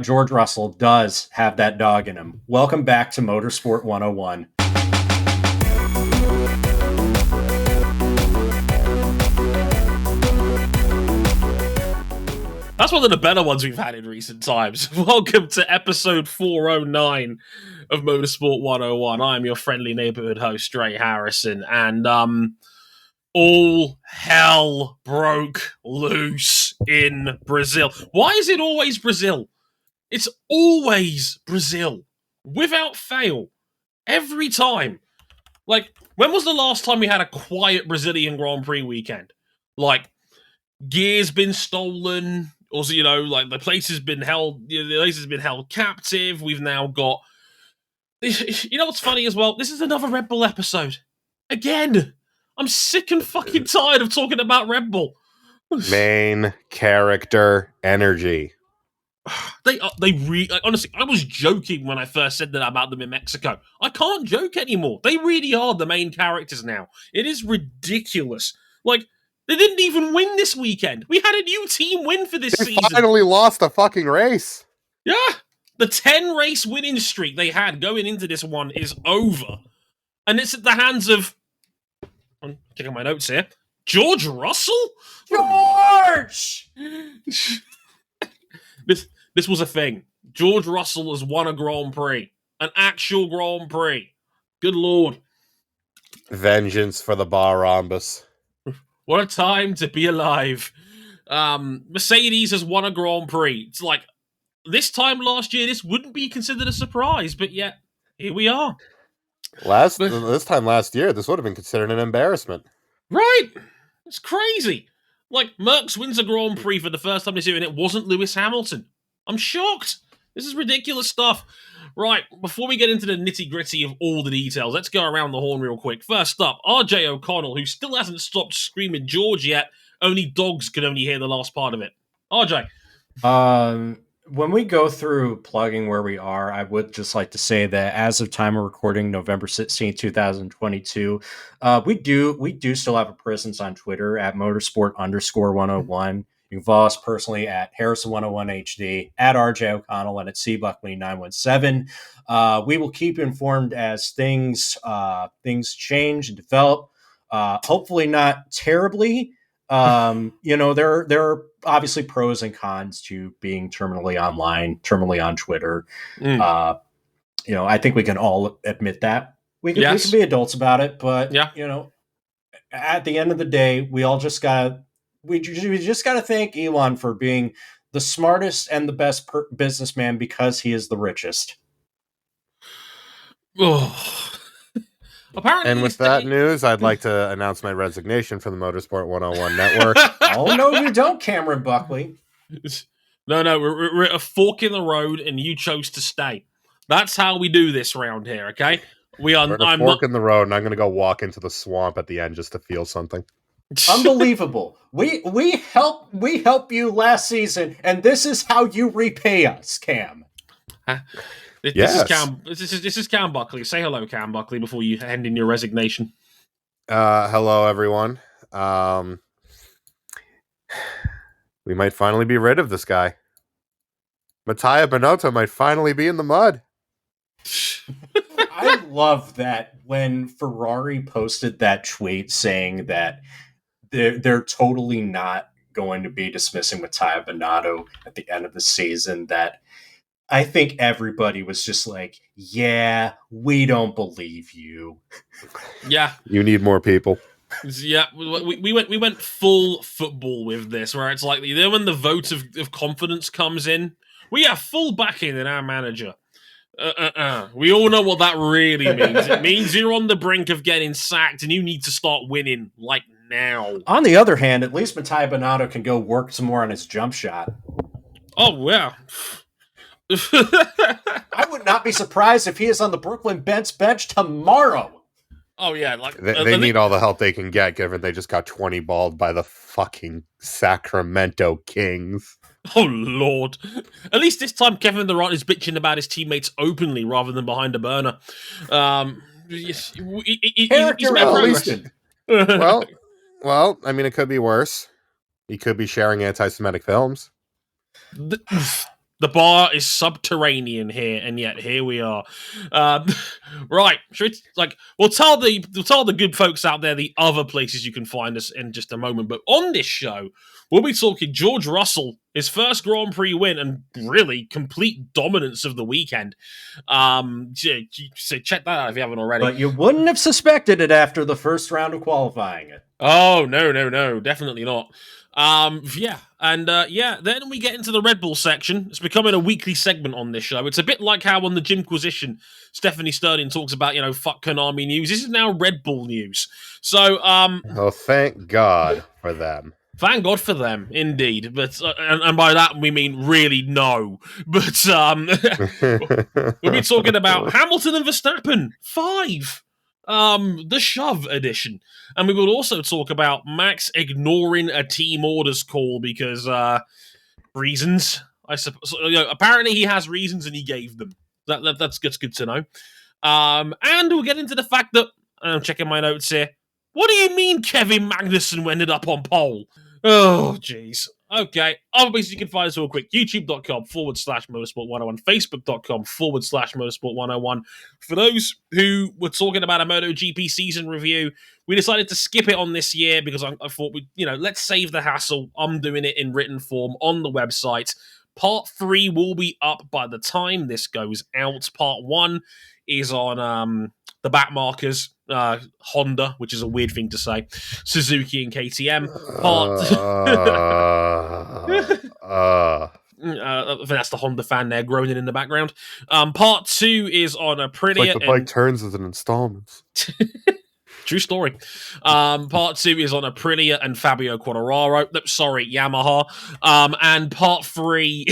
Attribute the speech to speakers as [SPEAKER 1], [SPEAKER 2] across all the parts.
[SPEAKER 1] George Russell does have that dog in him. Welcome back to Motorsport 101.
[SPEAKER 2] That's one of the better ones we've had in recent times. Welcome to episode 409 of Motorsport 101. I'm your friendly neighborhood host, Dre Harrison, and all hell broke loose in Brazil. Why is it always Brazil? It's always Brazil, without fail, every time. Like, when was the last time we had a quiet Brazilian Grand Prix weekend? Like, gear's been stolen. Also, like the place has been held. The place has been held captive. We've now got. You know what's funny as well? This is another Red Bull episode. Again, I'm sick and fucking tired of talking about Red Bull.
[SPEAKER 3] Main character energy.
[SPEAKER 2] Honestly, I was joking when I first said that about them in Mexico. I can't joke anymore. They really are the main characters now. It is ridiculous. Like, they didn't even win this weekend. We had a new team win for this season.
[SPEAKER 3] They finally lost a fucking race.
[SPEAKER 2] Yeah. The 10 race winning streak they had going into this one is over. And it's at the hands of, I'm checking my notes here, George Russell?
[SPEAKER 1] George!
[SPEAKER 2] This was a thing. George Russell has won a Grand Prix. An actual Grand Prix. Good Lord.
[SPEAKER 3] Vengeance for the Barrambas.
[SPEAKER 2] What a time to be alive. Mercedes has won a Grand Prix. It's like, this time last year, this wouldn't be considered a surprise, but yet, here we are.
[SPEAKER 3] This time last year, this would have been considered an embarrassment.
[SPEAKER 2] Right? It's crazy. Like, Merckx wins a Grand Prix for the first time this year, and it wasn't Lewis Hamilton. I'm shocked. This is ridiculous stuff. Right, before we get into the nitty-gritty of all the details, let's go around the horn real quick. First up, RJ O'Connell, who still hasn't stopped screaming George yet. Only dogs can only hear the last part of it. RJ.
[SPEAKER 1] When we go through plugging where we are, I would just like to say that as of time of recording, November 16th, 2022, we do still have a presence on Twitter at motorsport_101. You can follow us personally at Harrison101HD, at RJ O'Connell, and at CBuckley917. We will keep informed as things change and develop. Hopefully not terribly. There are obviously pros and cons to being terminally online, terminally on Twitter. I think we can all admit that. We can be adults about it, but at the end of the day, we just gotta thank Elon for being the smartest and the best businessman because he is the richest.
[SPEAKER 2] Oh. Apparently,
[SPEAKER 3] and with that news, I'd like to announce my resignation from the Motorsport 101 network.
[SPEAKER 1] Oh, no, you don't, Cameron Buckley.
[SPEAKER 2] No, we're at a fork in the road, and you chose to stay. That's how we do this around here, okay?
[SPEAKER 3] We're at a fork in the road, and I'm going to go walk into the swamp at the end just to feel something.
[SPEAKER 1] Unbelievable. We help you last season, and this is how you repay us, Cam.
[SPEAKER 2] This is Cam Buckley. Say hello, Cam Buckley, before you hand in your resignation.
[SPEAKER 3] Hello, everyone. We might finally be rid of this guy. Mattia Binotto might finally be in the mud.
[SPEAKER 1] I love that when Ferrari posted that tweet saying that they're totally not going to be dismissing Mattia Binotto at the end of the season, that I think everybody was just like, yeah, we don't believe you.
[SPEAKER 2] Yeah.
[SPEAKER 3] You need more people.
[SPEAKER 2] Yeah, we went full football with this, where it's like, when the vote of confidence comes in, we have full backing in our manager. We all know what that really means. It means you're on the brink of getting sacked and you need to start winning, like, now.
[SPEAKER 1] On the other hand, at least Mattia Binotto can go work some more on his jump shot.
[SPEAKER 2] Oh, yeah.
[SPEAKER 1] I would not be surprised if he is on the Brooklyn bench tomorrow.
[SPEAKER 2] Oh, yeah. Like
[SPEAKER 3] they need all the help they can get, given they just got 20 balled by the fucking Sacramento Kings.
[SPEAKER 2] Oh, Lord. At least this time Kevin Durant is bitching about his teammates openly rather than behind a burner. He's
[SPEAKER 3] Well, I mean, it could be worse. He could be sharing anti-Semitic films.
[SPEAKER 2] The bar is subterranean here, and yet here we are. Right, we'll tell the good folks out there the other places you can find us in just a moment. But on this show, we'll be talking George Russell, his first Grand Prix win, and really complete dominance of the weekend. So check that out if you haven't already.
[SPEAKER 1] But you wouldn't have suspected it after the first round of qualifying it.
[SPEAKER 2] Oh, no, definitely not. Then we get into the Red Bull section. It's becoming a weekly segment on this show. It's a bit like how on the Jimquisition, Stephanie Sterling talks about, fuck Konami news. This is now Red Bull news. So,
[SPEAKER 3] oh, thank God for them.
[SPEAKER 2] Thank God for them, indeed. But and by that we mean really no. But we'll be talking about Hamilton and Verstappen 5. The Shove edition. And we will also talk about Max ignoring a team orders call because reasons. I suppose apparently he has reasons and he gave them. That's good to know. And we'll get into the fact that I'm checking my notes here. What do you mean Kevin Magnussen ended up on pole? Oh, jeez. Okay. Obviously, you can find us real quick. YouTube.com/Motorsport101. Facebook.com/Motorsport101. For those who were talking about a MotoGP season review, we decided to skip it on this year because I thought let's save the hassle. I'm doing it in written form on the website. Part 3 will be up by the time this goes out. Part 1 is on the back markers, Honda, which is a weird thing to say, Suzuki and KTM. I think that's the Honda fan there groaning in the background. Part 2 is on Aprilia.
[SPEAKER 3] It's like the bike turns as an installment.
[SPEAKER 2] True story. Part 2 is on Aprilia and Fabio Quartararo. Sorry, Yamaha. And part 3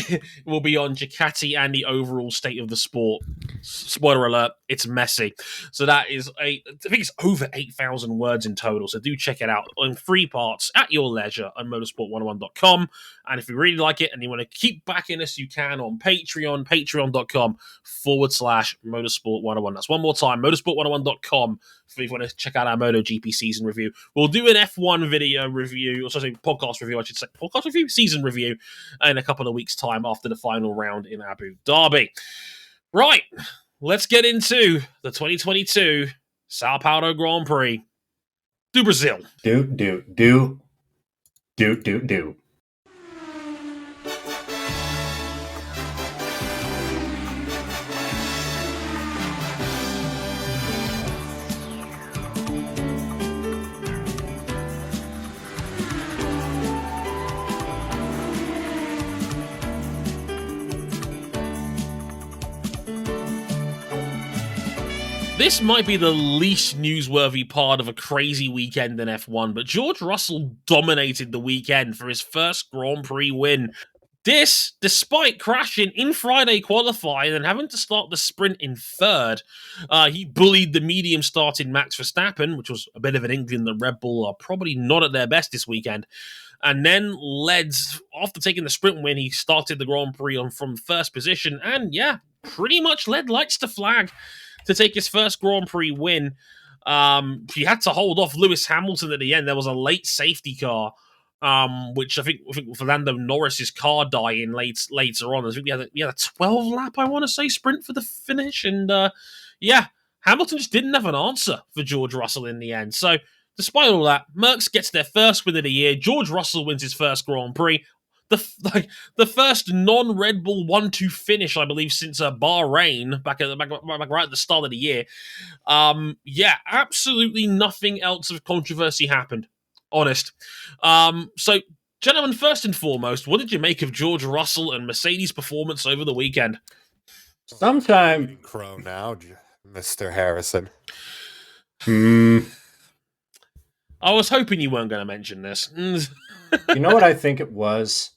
[SPEAKER 2] will be on Ducati and the overall state of the sport. Spoiler alert, it's messy. So that is I think it's over 8,000 words in total. So do check it out in 3 parts at your leisure on motorsport101.com. And if you really like it and you want to keep backing us, you can on Patreon, patreon.com/motorsport101. That's one more time, motorsport101.com if you want to check out our MotoGP season review. We'll do an F1 video review, or sorry, podcast review, I should say. Podcast review? Season review in a couple of weeks' time after the final round in Abu Dhabi. Right, let's get into the 2022 Sao Paulo Grand Prix do Brazil.
[SPEAKER 1] Do.
[SPEAKER 2] This might be the least newsworthy part of a crazy weekend in F1, but George Russell dominated the weekend for his first Grand Prix win. This, despite crashing in Friday qualifying and having to start the sprint in third. He bullied the medium-starting Max Verstappen, which was a bit of an inkling that Red Bull are probably not at their best this weekend. And then after taking the sprint win, he started the Grand Prix from first position and, pretty much led lights to flag to take his first Grand Prix win. He had to hold off Lewis Hamilton at the end. There was a late safety car, which I think Fernando Norris's car dying later on. I think we had a 12-lap, I want to say, sprint for the finish. And, Hamilton just didn't have an answer for George Russell in the end. So, despite all that, Merckx gets their first win of the year. George Russell wins his first Grand Prix. The first non-Red Bull 1-2 finish, I believe, since Bahrain back right at the start of the year. Absolutely nothing else of controversy happened. Honest. So, gentlemen, first and foremost, what did you make of George Russell and Mercedes' performance over the weekend?
[SPEAKER 1] Sometime
[SPEAKER 3] crow now, Mr. Harrison.
[SPEAKER 2] I was hoping you weren't going to mention this.
[SPEAKER 1] You know what I think it was?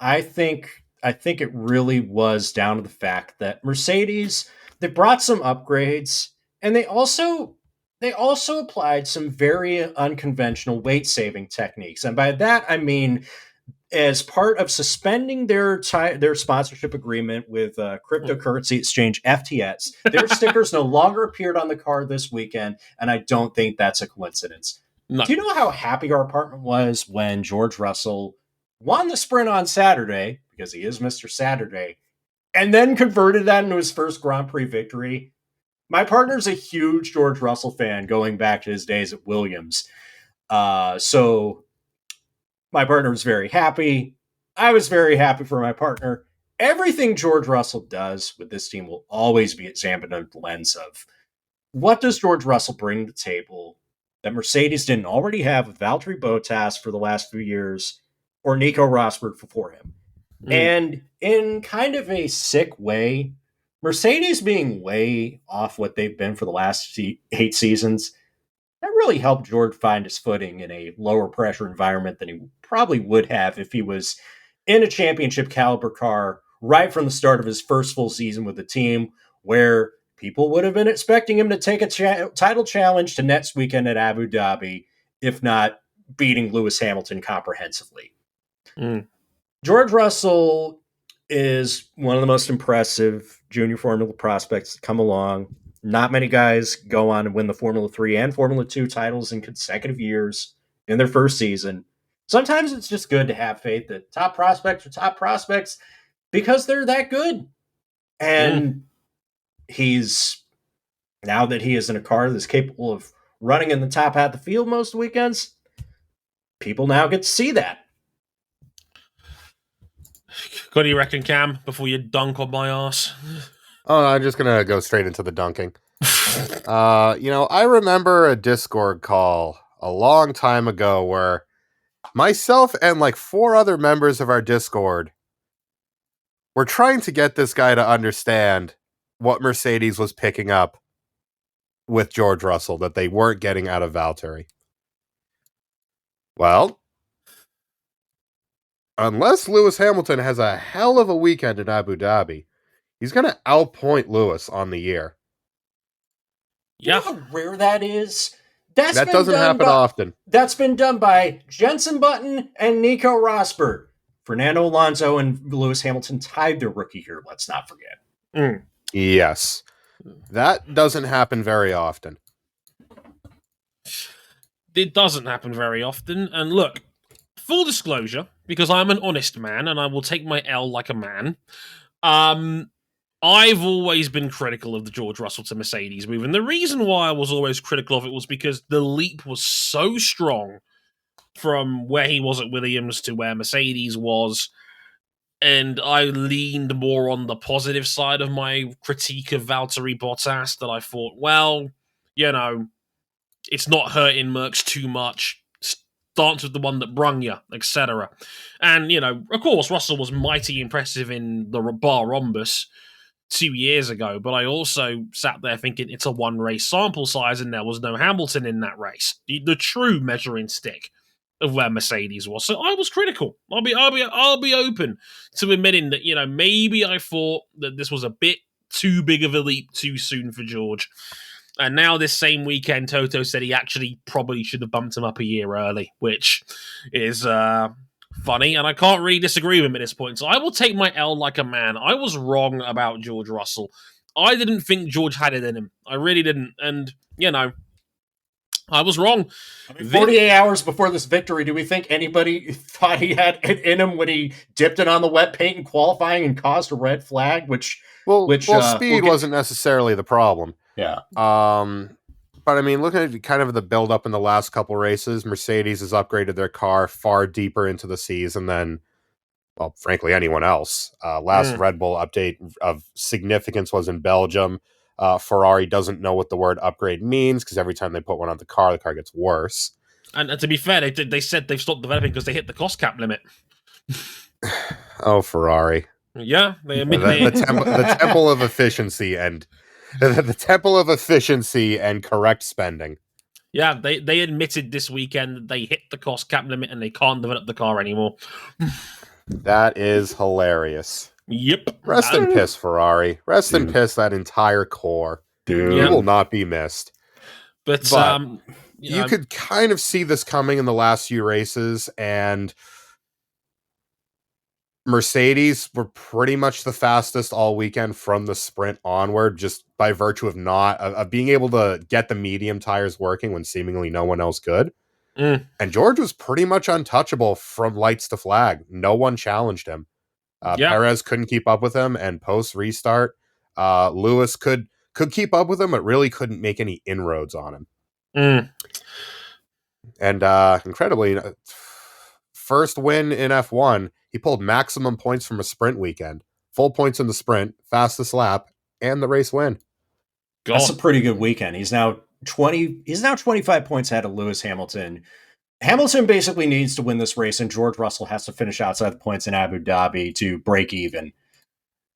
[SPEAKER 1] I think it really was down to the fact that Mercedes, they brought some upgrades, and they also applied some very unconventional weight-saving techniques. And by that, I mean, as part of suspending their sponsorship agreement with cryptocurrency exchange FTX, their stickers no longer appeared on the car this weekend, and I don't think that's a coincidence. No. Do you know how happy our apartment was when George Russell won the sprint on Saturday, because he is Mr. Saturday, and then converted that into his first Grand Prix victory. My partner's a huge George Russell fan going back to his days at Williams. So my partner was very happy. I was very happy for my partner. Everything George Russell does with this team will always be examined under the lens of what does George Russell bring to the table that Mercedes didn't already have with Valtteri Bottas for the last few years or Nico Rosberg before him. And in kind of a sick way, Mercedes being way off what they've been for the last 8 seasons, that really helped George find his footing in a lower pressure environment than he probably would have if he was in a championship caliber car right from the start of his first full season with the team, where people would have been expecting him to take a title challenge to next weekend at Abu Dhabi, if not beating Lewis Hamilton comprehensively. George Russell is one of the most impressive junior Formula prospects to come along. Not many guys go on and win the Formula 3 and Formula 2 titles in consecutive years in their first season. Sometimes it's just good to have faith that top prospects are top prospects because they're that good. And he's, now that he is in a car that's capable of running in the top half of the field most weekends, people now get to see that.
[SPEAKER 2] What do you reckon, Cam, before you dunk on my ass?
[SPEAKER 3] Oh, I'm just going to go straight into the dunking. I remember a Discord call a long time ago where myself and like 4 other members of our Discord were trying to get this guy to understand what Mercedes was picking up with George Russell that they weren't getting out of Valtteri. Well, unless Lewis Hamilton has a hell of a weekend in Abu Dhabi, he's going to outpoint Lewis on the year.
[SPEAKER 1] Yeah. You know how rare that is? That
[SPEAKER 3] doesn't happen often.
[SPEAKER 1] That's been done by Jenson Button and Nico Rosberg. Fernando Alonso and Lewis Hamilton tied their rookie year, let's not forget.
[SPEAKER 3] Yes. That doesn't happen very often.
[SPEAKER 2] It doesn't happen very often. And look, full disclosure, because I'm an honest man and I will take my L like a man, I've always been critical of the George Russell to Mercedes move. And the reason why I was always critical of it was because the leap was so strong from where he was at Williams to where Mercedes was. And I leaned more on the positive side of my critique of Valtteri Bottas, that I thought, well, it's not hurting Mercs too much. Start with the one that brung you, etc. And, of course, Russell was mighty impressive in the Bar Rhombus 2 years ago, but I also sat there thinking it's a one-race sample size and there was no Hamilton in that race. The true measuring stick of where Mercedes was. So I was critical. I'll be open to admitting that, maybe I thought that this was a bit too big of a leap too soon for George. And now this same weekend, Toto said he actually probably should have bumped him up a year early, which is funny, and I can't really disagree with him at this point. So I will take my L like a man. I was wrong about George Russell. I didn't think George had it in him. I really didn't. And, I was wrong.
[SPEAKER 1] 48 hours before this victory, do we think anybody thought he had it in him when he dipped it on the wet paint in qualifying and caused a red flag?
[SPEAKER 3] Speed wasn't necessarily the problem.
[SPEAKER 1] Yeah.
[SPEAKER 3] But I mean, looking at kind of the build up in the last couple races, Mercedes has upgraded their car far deeper into the season than, well, frankly, anyone else. Last Red Bull update of significance was in Belgium. Ferrari doesn't know what the word upgrade means because every time they put one on the car gets worse.
[SPEAKER 2] And to be fair, they said they've stopped developing because they hit the cost cap limit.
[SPEAKER 3] Oh, Ferrari.
[SPEAKER 2] Yeah, they admit
[SPEAKER 3] the temple of efficiency and the temple of efficiency and correct spending.
[SPEAKER 2] Yeah, they admitted this weekend that they hit the cost cap limit and they can't develop the car anymore.
[SPEAKER 3] That is hilarious.
[SPEAKER 2] Yep.
[SPEAKER 3] Rest in piss, Ferrari. Rest in piss, that entire core.
[SPEAKER 1] Dude.
[SPEAKER 3] You will not be missed.
[SPEAKER 2] But
[SPEAKER 3] you could kind of see this coming in the last few races, and Mercedes were pretty much the fastest all weekend from the sprint onward, just by virtue of being able to get the medium tires working when seemingly no one else could. And George was pretty much untouchable from lights to flag. No one challenged him.
[SPEAKER 2] Yeah.
[SPEAKER 3] Perez couldn't keep up with him, and post restart, Lewis could keep up with him, but really couldn't make any inroads on him. And incredibly, first win in F1, he pulled maximum points from a sprint weekend. Full points in the sprint, fastest lap, and the race win.
[SPEAKER 1] That's a pretty good weekend. He's now 25 points ahead of Lewis Hamilton. Hamilton basically needs to win this race, and George Russell has to finish outside the points in Abu Dhabi to break even.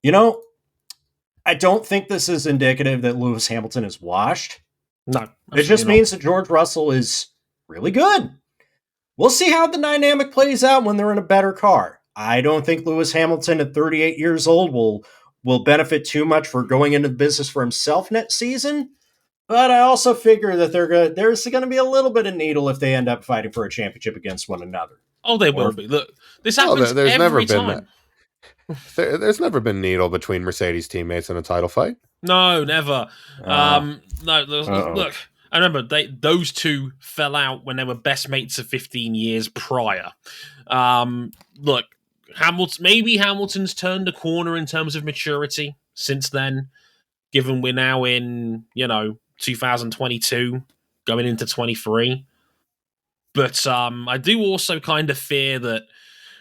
[SPEAKER 1] You know, I don't think this is indicative that Lewis Hamilton is washed.
[SPEAKER 2] No.
[SPEAKER 1] It just means that George Russell is really good. We'll see how the dynamic plays out when they're in a better car. I don't think Lewis Hamilton at 38 years old will benefit too much for going into the business for himself next season. But I also figure that there's going to be a little bit of needle if they end up fighting for a championship against one another.
[SPEAKER 2] Oh, they will be. Look, this happens every time.
[SPEAKER 3] There's never been needle between Mercedes teammates in a title fight.
[SPEAKER 2] No, never. No, look, I remember those two fell out when they were best mates of 15 years prior. Look, Hamilton's turned a corner in terms of maturity since then, given we're now in, 2022, going into 23. But I do also kind of fear that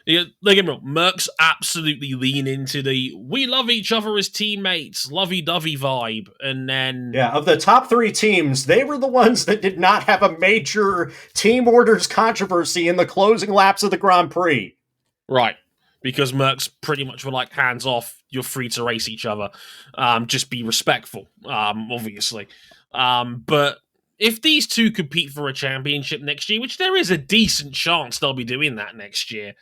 [SPEAKER 2] Mercs absolutely lean into the we love each other as teammates, lovey-dovey vibe, and then
[SPEAKER 1] of the top 3 teams, they were the ones that did not have a major team orders controversy in the closing laps of the Grand Prix.
[SPEAKER 2] Right, because Mercs pretty much were like, hands off, you're free to race each other. Just be respectful, obviously. But if these two compete for a championship next year, which there is a decent chance they'll be doing that next year,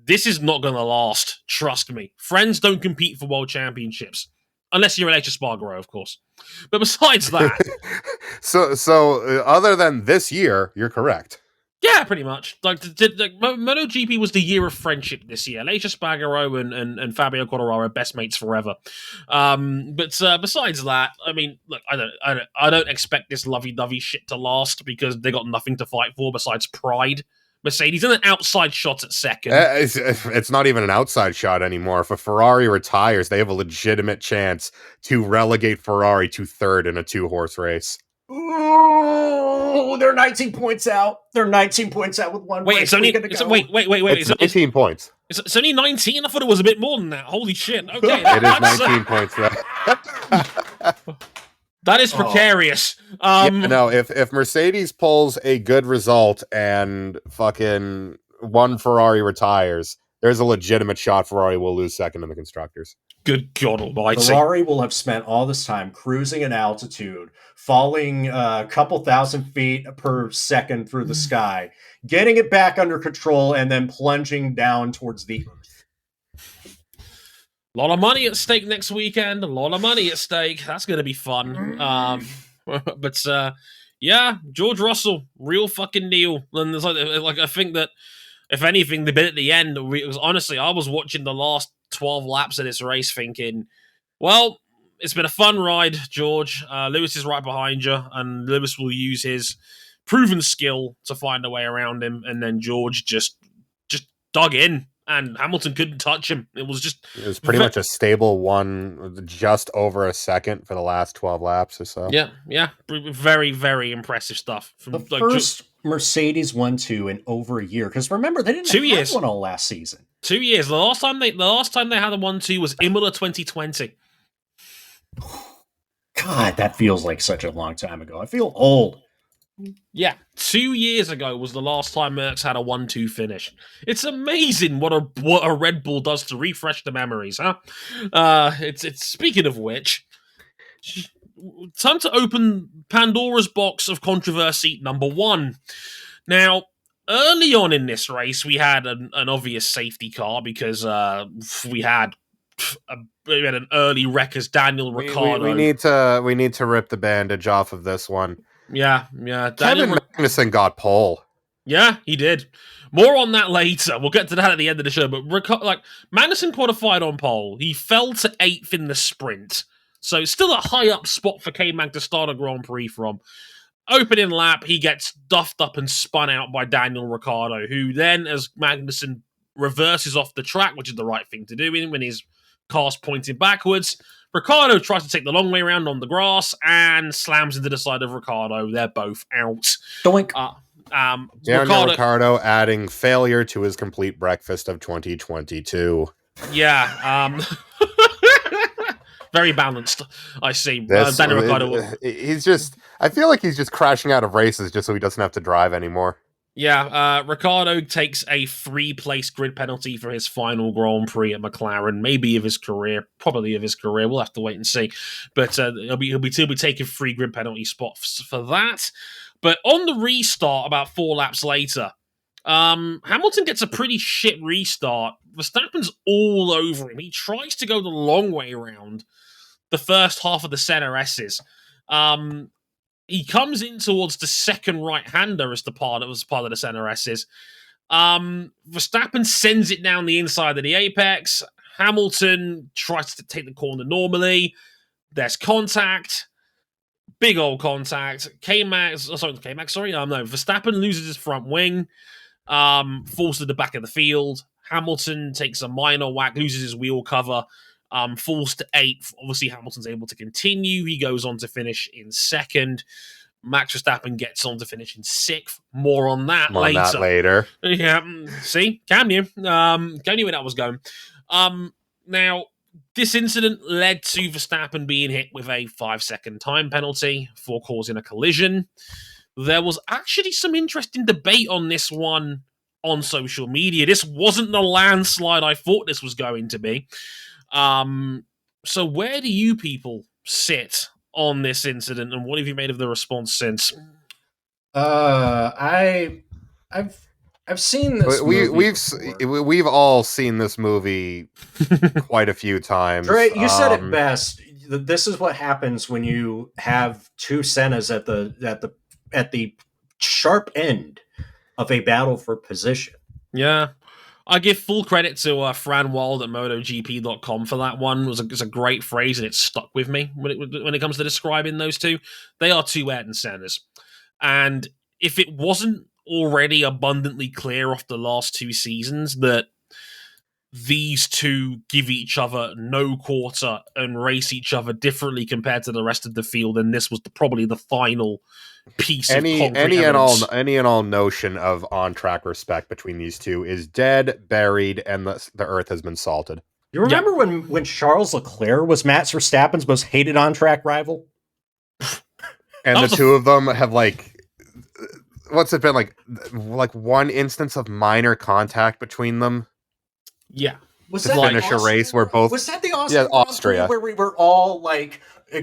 [SPEAKER 2] this is not going to last. Trust me. Friends don't compete for world championships. Unless you're Aleix Espargaro, of course. But besides that...
[SPEAKER 3] So other than this year, you're correct.
[SPEAKER 2] Yeah, pretty much. MotoGP was the year of friendship this year. Aleix Espargaro and Fabio Quartararo are best mates forever. But besides that, I mean, look, I don't expect this lovey-dovey shit to last because they got nothing to fight for besides pride. Mercedes and an outside shot at second.
[SPEAKER 3] It's not even an outside shot anymore. If a Ferrari retires, they have a legitimate chance to relegate Ferrari to third in a 2-horse race.
[SPEAKER 1] Ooh, they're 19 points out. They're 19 points out with one
[SPEAKER 2] race.
[SPEAKER 1] It's
[SPEAKER 3] 19 points.
[SPEAKER 2] It's only 19? I thought it was a bit more than that. Holy shit. Okay.
[SPEAKER 3] It is 19 points, though.
[SPEAKER 2] That is precarious.
[SPEAKER 3] If Mercedes pulls a good result and fucking one Ferrari retires, there's a legitimate shot Ferrari will lose second in the constructors.
[SPEAKER 2] Good God almighty.
[SPEAKER 1] Ferrari will have spent all this time cruising at altitude, falling a couple thousand feet per second through the sky, getting it back under control, and then plunging down towards the earth.
[SPEAKER 2] A lot of money at stake next weekend. A lot of money at stake. That's going to be fun. But George Russell, real fucking deal. And there's like I think that if anything, the bit at the end, honestly, I was watching the last 12 laps of this race thinking, well, it's been a fun ride, George. Lewis is right behind you, and Lewis will use his proven skill to find a way around him. And then George just dug in. And Hamilton couldn't touch him. It was
[SPEAKER 3] pretty much a stable one, just over a second for the last 12 laps or so.
[SPEAKER 2] Yeah. Very, very impressive stuff.
[SPEAKER 1] The first Mercedes 1-2 in over a year. Because remember, they didn't have one all last season.
[SPEAKER 2] 2 years. The last time they had a 1-2 was Imola 2020.
[SPEAKER 1] God, that feels like such a long time ago. I feel old.
[SPEAKER 2] Yeah, 2 years ago was the last time Mercs had a 1-2 finish. It's amazing what a Red Bull does to refresh the memories, huh? It's speaking of which, time to open Pandora's box of controversy number 1. Now, early on in this race, we had an obvious safety car because we had an early wreck as Daniel Ricciardo.
[SPEAKER 3] We need to rip the bandage off of this one.
[SPEAKER 2] Yeah.
[SPEAKER 3] Kevin Magnussen got pole.
[SPEAKER 2] Yeah, he did. More on that later. We'll get to that at the end of the show. But Magnussen qualified on pole. He fell to 8th in the sprint. So still a high up spot for K-Mag to start a Grand Prix from. Opening lap, he gets duffed up and spun out by Daniel Ricciardo, who then, as Magnussen reverses off the track, which is the right thing to do when his car's pointing backwards. Ricciardo tries to take the long way around on the grass and slams into the side of Ricciardo. They're both out.
[SPEAKER 1] Doink.
[SPEAKER 3] Ricciardo adding failure to his complete breakfast of 2022.
[SPEAKER 2] Yeah. Very balanced, I see. Daniel Ricciardo.
[SPEAKER 3] I feel like he's just crashing out of races just so he doesn't have to drive anymore.
[SPEAKER 2] Yeah, Ricciardo takes a 3-place grid penalty for his final Grand Prix at McLaren, maybe of his career, probably of his career. We'll have to wait and see. But he'll be taking 3 grid penalty spots for that. But on the restart, about 4 laps later, Hamilton gets a pretty shit restart. Verstappen's all over him. He tries to go the long way around the first half of the center S's. He comes in towards the second right-hander as part of the center S's. Verstappen sends it down the inside of the apex. Hamilton tries to take the corner normally. There's contact. Big old contact. Verstappen loses his front wing. Falls to the back of the field. Hamilton takes a minor whack, loses his wheel cover. Falls to 8th. Obviously, Hamilton's able to continue. He goes on to finish in 2nd. Max Verstappen gets on to finish in 6th. More on that later. Yeah, see? Can you? Knew where that was going. Now, this incident led to Verstappen being hit with a 5-second time penalty for causing a collision. There was actually some interesting debate on this one on social media. This wasn't the landslide I thought this was going to be. So where do you people sit on this incident, and what have you made of the response since?
[SPEAKER 1] I've seen this movie.
[SPEAKER 3] We've all seen this movie quite a few times.
[SPEAKER 1] Dre, you said it best. This is what happens when you have 2 Sennas at the sharp end of a battle for position.
[SPEAKER 2] Yeah. I give full credit to Fran Wald at MotoGP.com for that one. It was a great phrase, and it stuck with me when it comes to describing those two. They are 2 Ayrton Sennas. And if it wasn't already abundantly clear off the last 2 seasons that these two give each other no quarter and race each other differently compared to the rest of the field, and this was probably the final piece of concrete evidence.
[SPEAKER 3] Any and all notion of on-track respect between these two is dead, buried, and the earth has been salted.
[SPEAKER 1] You remember when Charles Leclerc was Max Verstappen's most hated on-track rival?
[SPEAKER 3] And the two of them have, what's it been, like one instance of minor contact between them?
[SPEAKER 2] Yeah.
[SPEAKER 1] Was
[SPEAKER 3] to finish a race where both...
[SPEAKER 1] Was that the
[SPEAKER 3] Austria.
[SPEAKER 1] Where we were all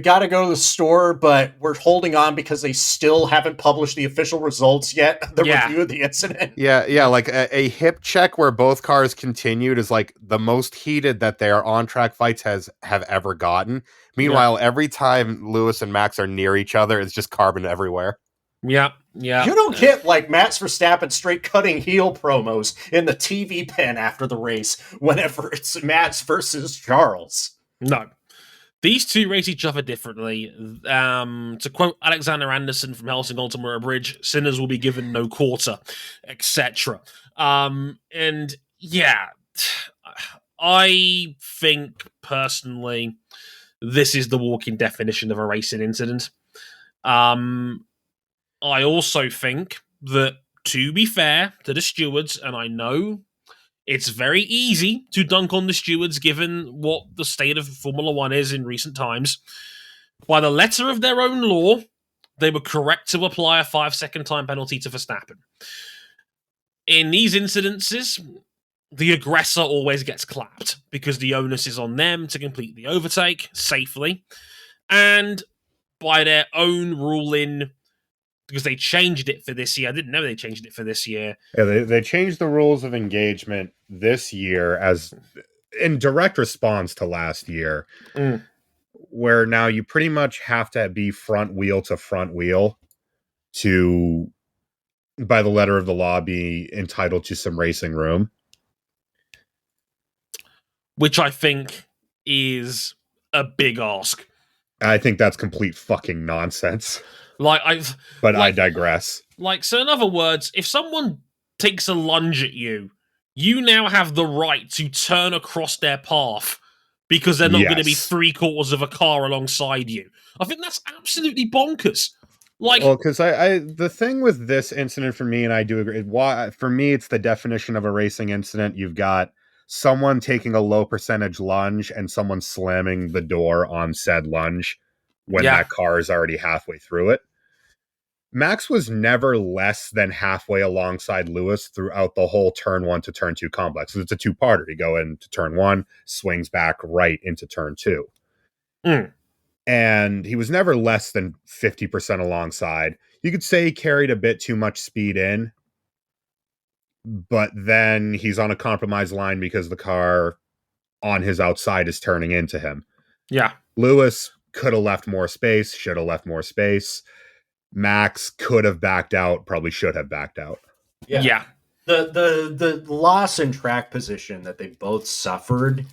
[SPEAKER 1] gotta go to the store, but we're holding on because they still haven't published the official results yet, review of the incident?
[SPEAKER 3] Yeah, like a hip check where both cars continued is the most heated that their on-track fights have ever gotten. Meanwhile, every time Lewis and Max are near each other, it's just carbon everywhere.
[SPEAKER 2] Yeah.
[SPEAKER 1] You don't get Max Verstappen straight cutting heel promos in the TV pen after the race whenever it's Max versus Charles.
[SPEAKER 2] No. These two race each other differently. To quote Alexander Anderson from Helsing Ultimate Bridge, sinners will be given no quarter, etc. And yeah, I think personally, this is the walking definition of a racing incident. I also think that, to be fair to the stewards, and I know it's very easy to dunk on the stewards given what the state of Formula One is in recent times, by the letter of their own law, they were correct to apply a 5-second time penalty to Verstappen. In these incidences, the aggressor always gets clapped because the onus is on them to complete the overtake safely. And by their own ruling, because they changed it for this year. I didn't know they changed it for this year.
[SPEAKER 3] Yeah, they changed the rules of engagement this year as in direct response to last year, where now you pretty much have to be front wheel to front wheel to, by the letter of the law, be entitled to some racing room.
[SPEAKER 2] Which I think is a big ask.
[SPEAKER 3] I think that's complete fucking nonsense.
[SPEAKER 2] I
[SPEAKER 3] digress.
[SPEAKER 2] So in other words, if someone takes a lunge at you you now have the right to turn across their path because they're not going to be
[SPEAKER 3] Yes.
[SPEAKER 2] 3/4 of a car alongside you. I think that's absolutely bonkers. Like,
[SPEAKER 3] Well, because I the thing with this incident for me, and I do agree, why for me it's the definition of a racing incident. You've got someone taking a low percentage lunge and someone slamming the door on said lunge when
[SPEAKER 2] yeah,
[SPEAKER 3] that car is already halfway through it. Max was never less than halfway alongside Lewis throughout the whole turn 1 to turn 2 complex. It's a two-parter. You go into turn 1, swings back right into turn 2. And he was never less than 50% alongside. You could say he carried a bit too much speed in, but then he's on a compromised line because the car on his outside is turning into him.
[SPEAKER 2] yeah.
[SPEAKER 3] Lewis could have left more space, should have left more space. Max could have backed out, probably should have backed out.
[SPEAKER 2] Yeah.
[SPEAKER 1] The loss in track position that they both suffered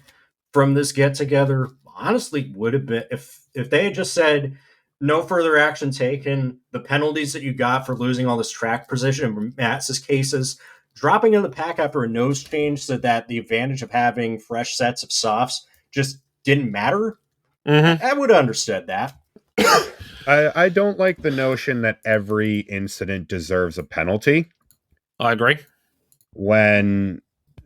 [SPEAKER 1] from this get together honestly would have been if they had just said no further action taken. The penalties that you got for losing all this track position in Max's cases, dropping in the pack after a nose change so that the advantage of having fresh sets of softs just didn't matter. I would have understood that.
[SPEAKER 3] I don't like the notion that every incident deserves a penalty.
[SPEAKER 2] I agree.
[SPEAKER 3] When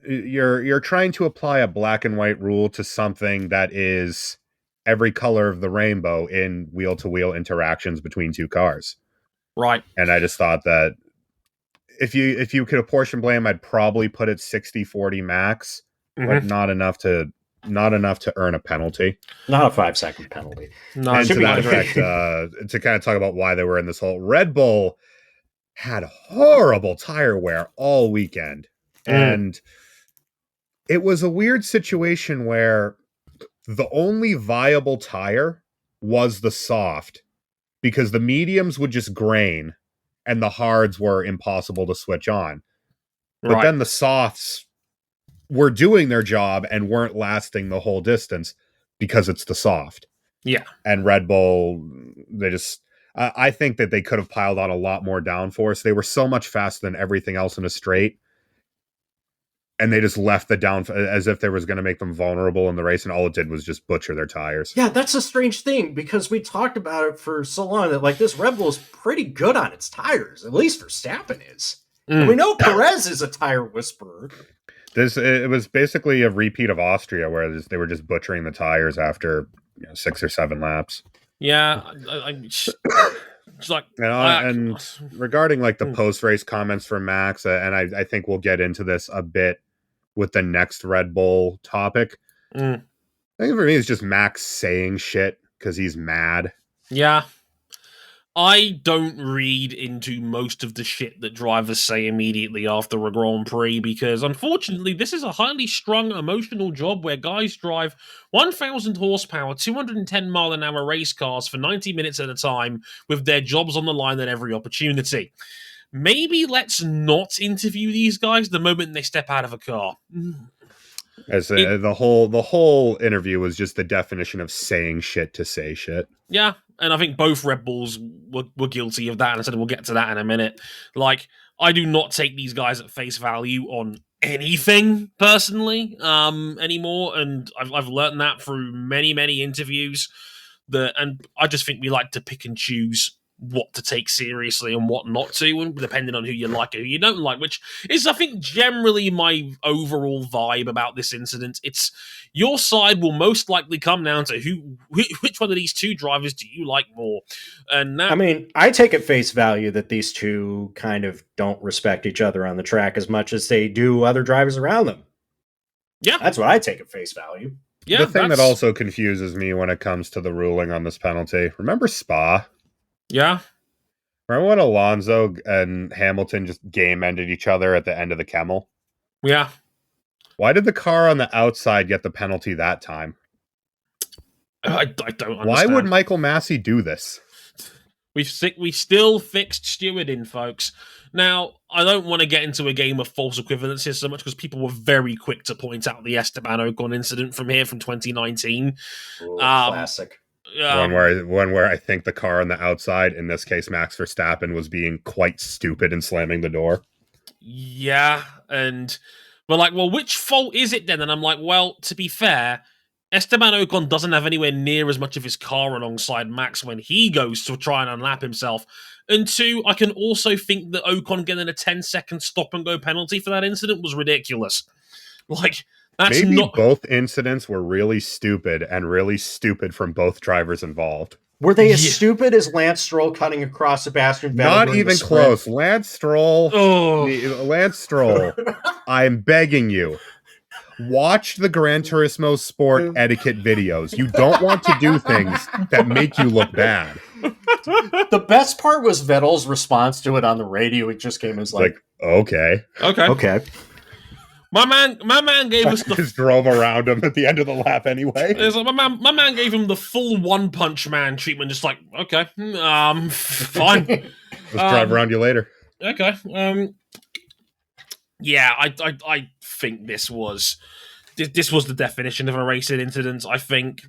[SPEAKER 3] you're trying to apply a black and white rule to something that is every color of the rainbow in wheel-to-wheel interactions between two cars.
[SPEAKER 2] Right.
[SPEAKER 3] And I just thought that if you could apportion blame, I'd probably put it 60-40 max, but not enough to earn a penalty.
[SPEAKER 1] Not a 5-second penalty.
[SPEAKER 2] No,
[SPEAKER 3] And to that
[SPEAKER 1] great.
[SPEAKER 3] effect, to kind of talk about why they were in this whole Red Bull had horrible tire wear all weekend. And it was a weird situation where the only viable tire was the soft because the mediums would just grain and the hards were impossible to switch on. But then the softs were doing their job and weren't lasting the whole distance because it's the soft.
[SPEAKER 2] Yeah.
[SPEAKER 3] And Red Bull, they just, I think that they could have piled on a lot more downforce. They were so much faster than everything else in a straight. And they just left the down as if they was going to make them vulnerable in the race, and all it did was just butcher their tires.
[SPEAKER 1] Yeah, that's a strange thing because we talked about it for so long that like this Red Bull is pretty good on its tires, at least Verstappen is. And we know Perez is a tire whisperer.
[SPEAKER 3] It was basically a repeat of Austria, where they were just butchering the tires after 6 or 7 laps.
[SPEAKER 2] Yeah, it's like,
[SPEAKER 3] and regarding like the post race comments from Max, and I think we'll get into this a bit with the next Red Bull topic. I think for me it's just Max saying shit because he's mad.
[SPEAKER 2] Yeah. I don't read into most of the shit that drivers say immediately after a Grand Prix because, unfortunately, this is a highly strung, emotional job where guys drive 1,000 horsepower, 210-mile-an-hour race cars for 90 minutes at a time with their jobs on the line at every opportunity. Maybe let's not interview these guys the moment they step out of a car.
[SPEAKER 3] As the whole interview was just the definition of saying shit to say shit.
[SPEAKER 2] Yeah, and I think both Red Bulls were guilty of that, and I said we'll get to that in a minute. Like, I do not take these guys at face value on anything personally anymore, and I've learned that through many interviews. And I just think we like to pick and choose what to take seriously and what not to, and depending on who you like and who you don't like, which is, I think, generally my overall vibe about this incident. It's your side will most likely come down to which one of these two drivers do you like more. And that,
[SPEAKER 1] I mean, I take at face value that these two kind of don't respect each other on the track as much as they do other drivers around them.
[SPEAKER 2] Yeah,
[SPEAKER 1] that's what I take at face value.
[SPEAKER 2] Yeah,
[SPEAKER 3] the thing that also confuses me when it comes to the ruling on this penalty. Remember Spa?
[SPEAKER 2] Yeah.
[SPEAKER 3] Remember when Alonso and Hamilton just game-ended each other at the end of the Kemmel?
[SPEAKER 2] Yeah.
[SPEAKER 3] Why did the car on the outside get the penalty that time?
[SPEAKER 2] I don't understand.
[SPEAKER 3] Why would Michael Massey do this?
[SPEAKER 2] We still fixed stewarding, folks. Now, I don't want to get into a game of false equivalencies so much because people were very quick to point out the Esteban Ocon incident from 2019.
[SPEAKER 1] Ooh, classic.
[SPEAKER 3] One where I think the car on the outside, in this case Max Verstappen, was being quite stupid and slamming the door.
[SPEAKER 2] Yeah, and We're like, well, which fault is it then? And I'm like, well, to be fair, Esteban Ocon doesn't have anywhere near as much of his car alongside Max when he goes to try and unlap himself. And two, I can also think that Ocon getting a 10-second stop-and-go penalty for that incident was ridiculous. Like, that's
[SPEAKER 3] Maybe
[SPEAKER 2] not...
[SPEAKER 3] both incidents were really stupid from both drivers involved.
[SPEAKER 1] Were they as stupid as Lance Stroll cutting across Sebastian Vettel?
[SPEAKER 3] Not even close. Lance Stroll, I'm begging you. Watch the Gran Turismo Sport etiquette videos. You don't want to do things that make you look bad.
[SPEAKER 1] The best part was Vettel's response to it on the radio. It just came as like
[SPEAKER 3] okay.
[SPEAKER 2] My man gave us the...
[SPEAKER 3] Just drove around him at the end of the lap anyway.
[SPEAKER 2] It's like my man gave him the full One Punch Man treatment, just like, okay, fine.
[SPEAKER 3] Let's drive around you later.
[SPEAKER 2] Okay. Yeah, I think this was the definition of a racing incident. I think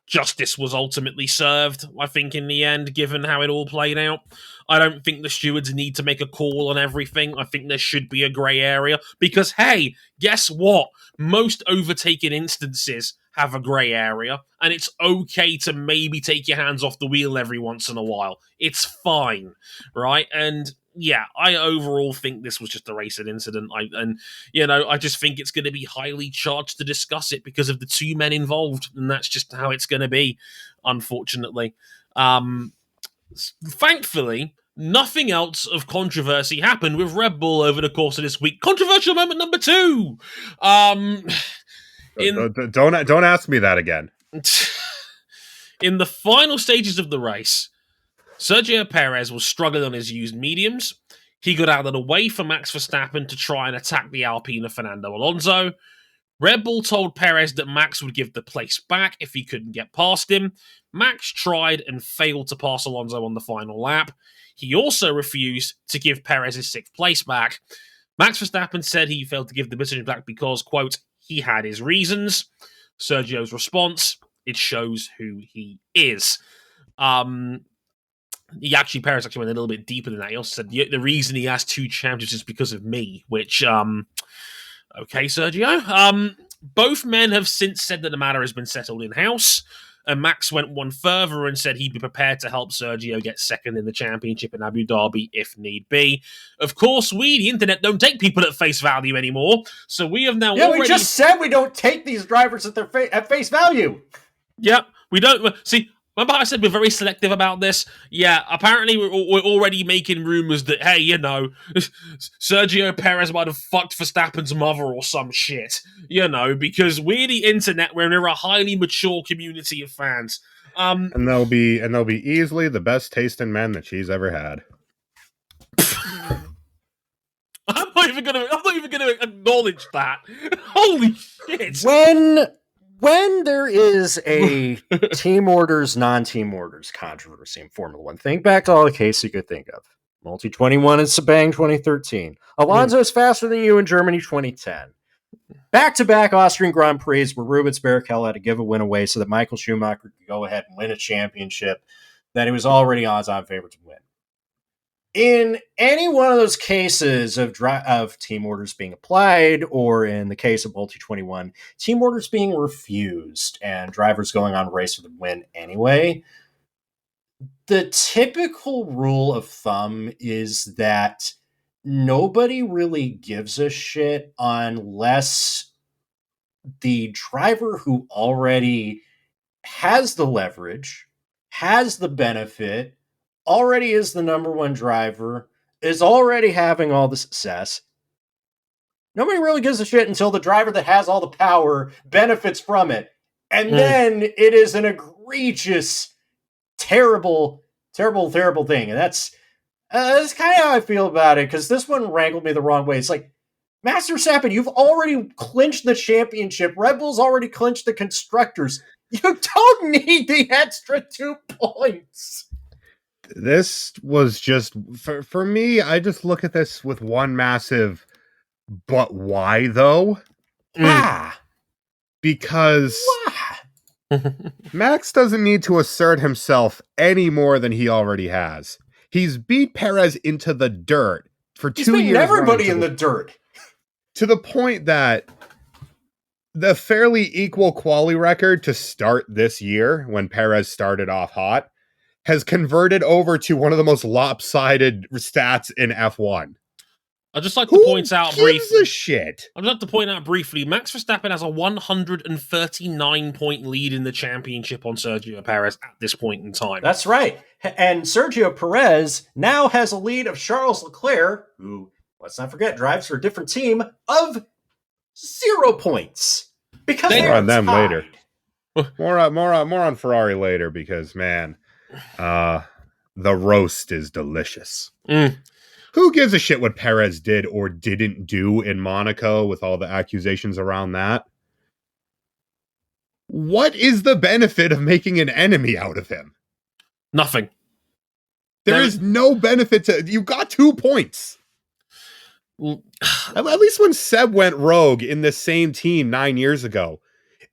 [SPEAKER 2] justice was ultimately served, I think, in the end, given how it all played out. I don't think the stewards need to make a call on everything. I think there should be a grey area because, hey, guess what? Most overtaken instances have a grey area, and it's okay to maybe take your hands off the wheel every once in a while. It's fine, right? And yeah, I overall think this was just a racing incident. I just think it's going to be highly charged to discuss it because of the two men involved, and that's just how it's going to be, unfortunately. Thankfully, nothing else of controversy happened with Red Bull over the course of this week. Controversial moment number 2.
[SPEAKER 3] Don't ask me that again.
[SPEAKER 2] In the final stages of the race, Sergio Perez was struggling on his used mediums. He got out of the way for Max Verstappen to try and attack the Alpine of Fernando Alonso. Red Bull told Perez that Max would give the place back if he couldn't get past him. Max tried and failed to pass Alonso on the final lap. He also refused to give Perez his 6th place back. Max Verstappen said he failed to give the decision back because, quote, he had his reasons. Sergio's response, it shows who he is. Perez actually went a little bit deeper than that. He also said the reason he has 2 championships is because of me, which, okay, Sergio. Both men have since said that the matter has been settled in-house, and Max went one further and said he'd be prepared to help Sergio get 2nd in the championship in Abu Dhabi if need be. Of course, we, the internet, don't take people at face value anymore, so we have now
[SPEAKER 1] we just said we don't take these drivers at face value.
[SPEAKER 2] Yeah, we don't. See, remember I said we're very selective about this? Yeah, apparently we're already making rumors that, hey, Sergio Perez might have fucked Verstappen's mother or some shit, because we're the internet, we're a highly mature community of fans.
[SPEAKER 3] And they'll be easily the best taste in men that she's ever had.
[SPEAKER 2] I'm not even gonna acknowledge that. Holy shit!
[SPEAKER 1] When there is a team orders, non-team orders controversy in Formula One, think back to all the cases you could think of. Multi 21 in Sebang 2013. Alonso's faster than you in Germany 2010. Back-to-back Austrian Grand Prix where Rubens Barrichello had to give a win away so that Michael Schumacher could go ahead and win a championship that he was already odds-on favorite to win. In any one of those cases of team orders being applied, or in the case of Multi 21, team orders being refused and drivers going on a race for the win anyway, the typical rule of thumb is that nobody really gives a shit unless the driver who already has the leverage, has the benefit, already is the number one driver, is already having all the success. Nobody really gives a shit until the driver that has all the power benefits from it. And then it is an egregious, terrible, terrible, terrible thing. And that's kind of how I feel about it, because this one wrangled me the wrong way. It's like, Max Verstappen, you've already clinched the championship. Red Bull's already clinched the constructors. You don't need the extra 2 points.
[SPEAKER 3] This was just, for me, I just look at this with one massive, but why though? Because Max doesn't need to assert himself any more than he already has. He's beat Perez into the dirt for 2 years.
[SPEAKER 1] He's beaten everybody in the dirt.
[SPEAKER 3] to the point that the fairly equal quali record to start this year, when Perez started off hot, has converted over to one of the most lopsided stats in F1.
[SPEAKER 2] I'd just like to
[SPEAKER 3] Who
[SPEAKER 2] point out
[SPEAKER 3] gives
[SPEAKER 2] briefly.
[SPEAKER 3] a shit?
[SPEAKER 2] I'd like to point out briefly, Max Verstappen has a 139-point lead in the championship on Sergio Perez at this point in time.
[SPEAKER 1] That's right. And Sergio Perez now has a lead of Charles Leclerc, who, let's not forget, drives for a different team, of 0 points. Because
[SPEAKER 3] More on them
[SPEAKER 1] tied.
[SPEAKER 3] later. More on Ferrari later, because man, the roast is delicious. Who gives a shit what Perez did or didn't do in Monaco with all the accusations around that? What is the benefit of making an enemy out of him?
[SPEAKER 2] Nothing.
[SPEAKER 3] There is no benefit to... You got 2 points. At least when Seb went rogue in the same team 9 years ago,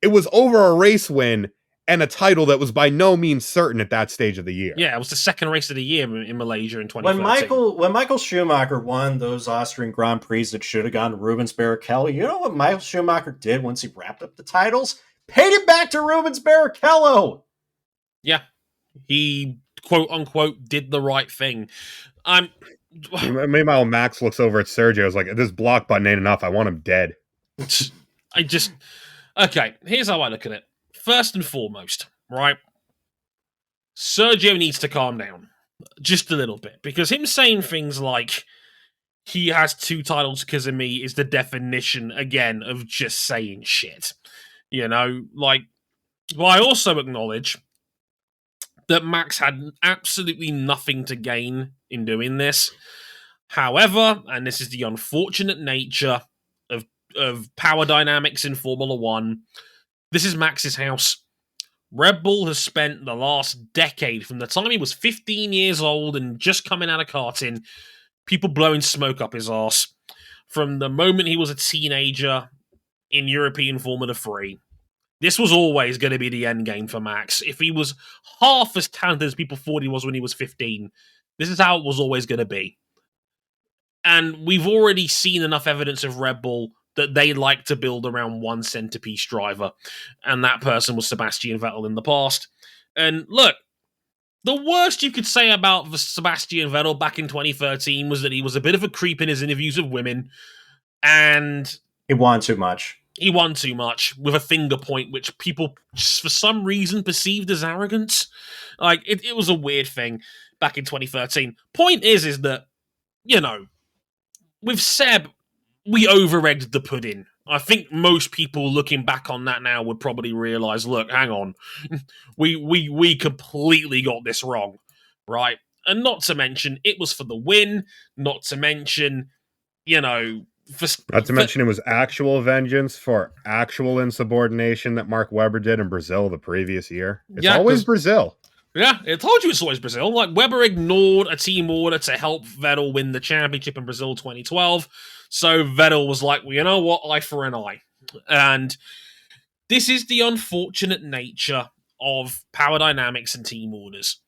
[SPEAKER 3] it was over a race win and a title that was by no means certain at that stage of the year.
[SPEAKER 2] Yeah, it was the second race of the year in Malaysia in 2013.
[SPEAKER 1] When Michael Schumacher won those Austrian Grand Prix that should have gone to Rubens Barrichello, you know what Michael Schumacher did once he wrapped up the titles? Paid it back to Rubens Barrichello.
[SPEAKER 2] Yeah, he quote unquote did the right thing.
[SPEAKER 3] Meanwhile, Max looks over at Sergio. Is like, this block button ain't enough. I want him dead.
[SPEAKER 2] Okay, here's how I look at it. First and foremost, right? Sergio needs to calm down just a little bit, because him saying things like he has 2 titles because of me is the definition, again, of just saying shit. You know, like, well, I also acknowledge that Max had absolutely nothing to gain in doing this. However, and this is the unfortunate nature of power dynamics in Formula One, this is Max's house. Red Bull has spent the last decade, from the time he was 15 years old and just coming out of karting, people blowing smoke up his arse. From the moment he was a teenager in European Formula 3, this was always going to be the end game for Max. If he was half as talented as people thought he was when he was 15, this is how it was always going to be. And we've already seen enough evidence of Red Bull that they like to build around one centerpiece driver. And that person was Sebastian Vettel in the past. And look, the worst you could say about Sebastian Vettel back in 2013 was that he was a bit of a creep in his interviews with women. And
[SPEAKER 1] he won too much.
[SPEAKER 2] He won too much with a finger point, which people, for some reason, perceived as arrogance. Like, it was a weird thing back in 2013. Point is that, you know, with Seb, we over-egged the pudding. I think most people looking back on that now would probably realize, look, hang on, we completely got this wrong, right? And not to mention, it was for the win, not to mention, you know...
[SPEAKER 3] Not to mention it was actual vengeance for actual insubordination that Mark Webber did in Brazil the previous year. It's always Brazil.
[SPEAKER 2] Yeah, I told you it's always Brazil. Like, Webber ignored a team order to help Vettel win the championship in Brazil 2012. So Vettel was like, well, you know what? Eye for an eye. And this is the unfortunate nature of power dynamics and team orders.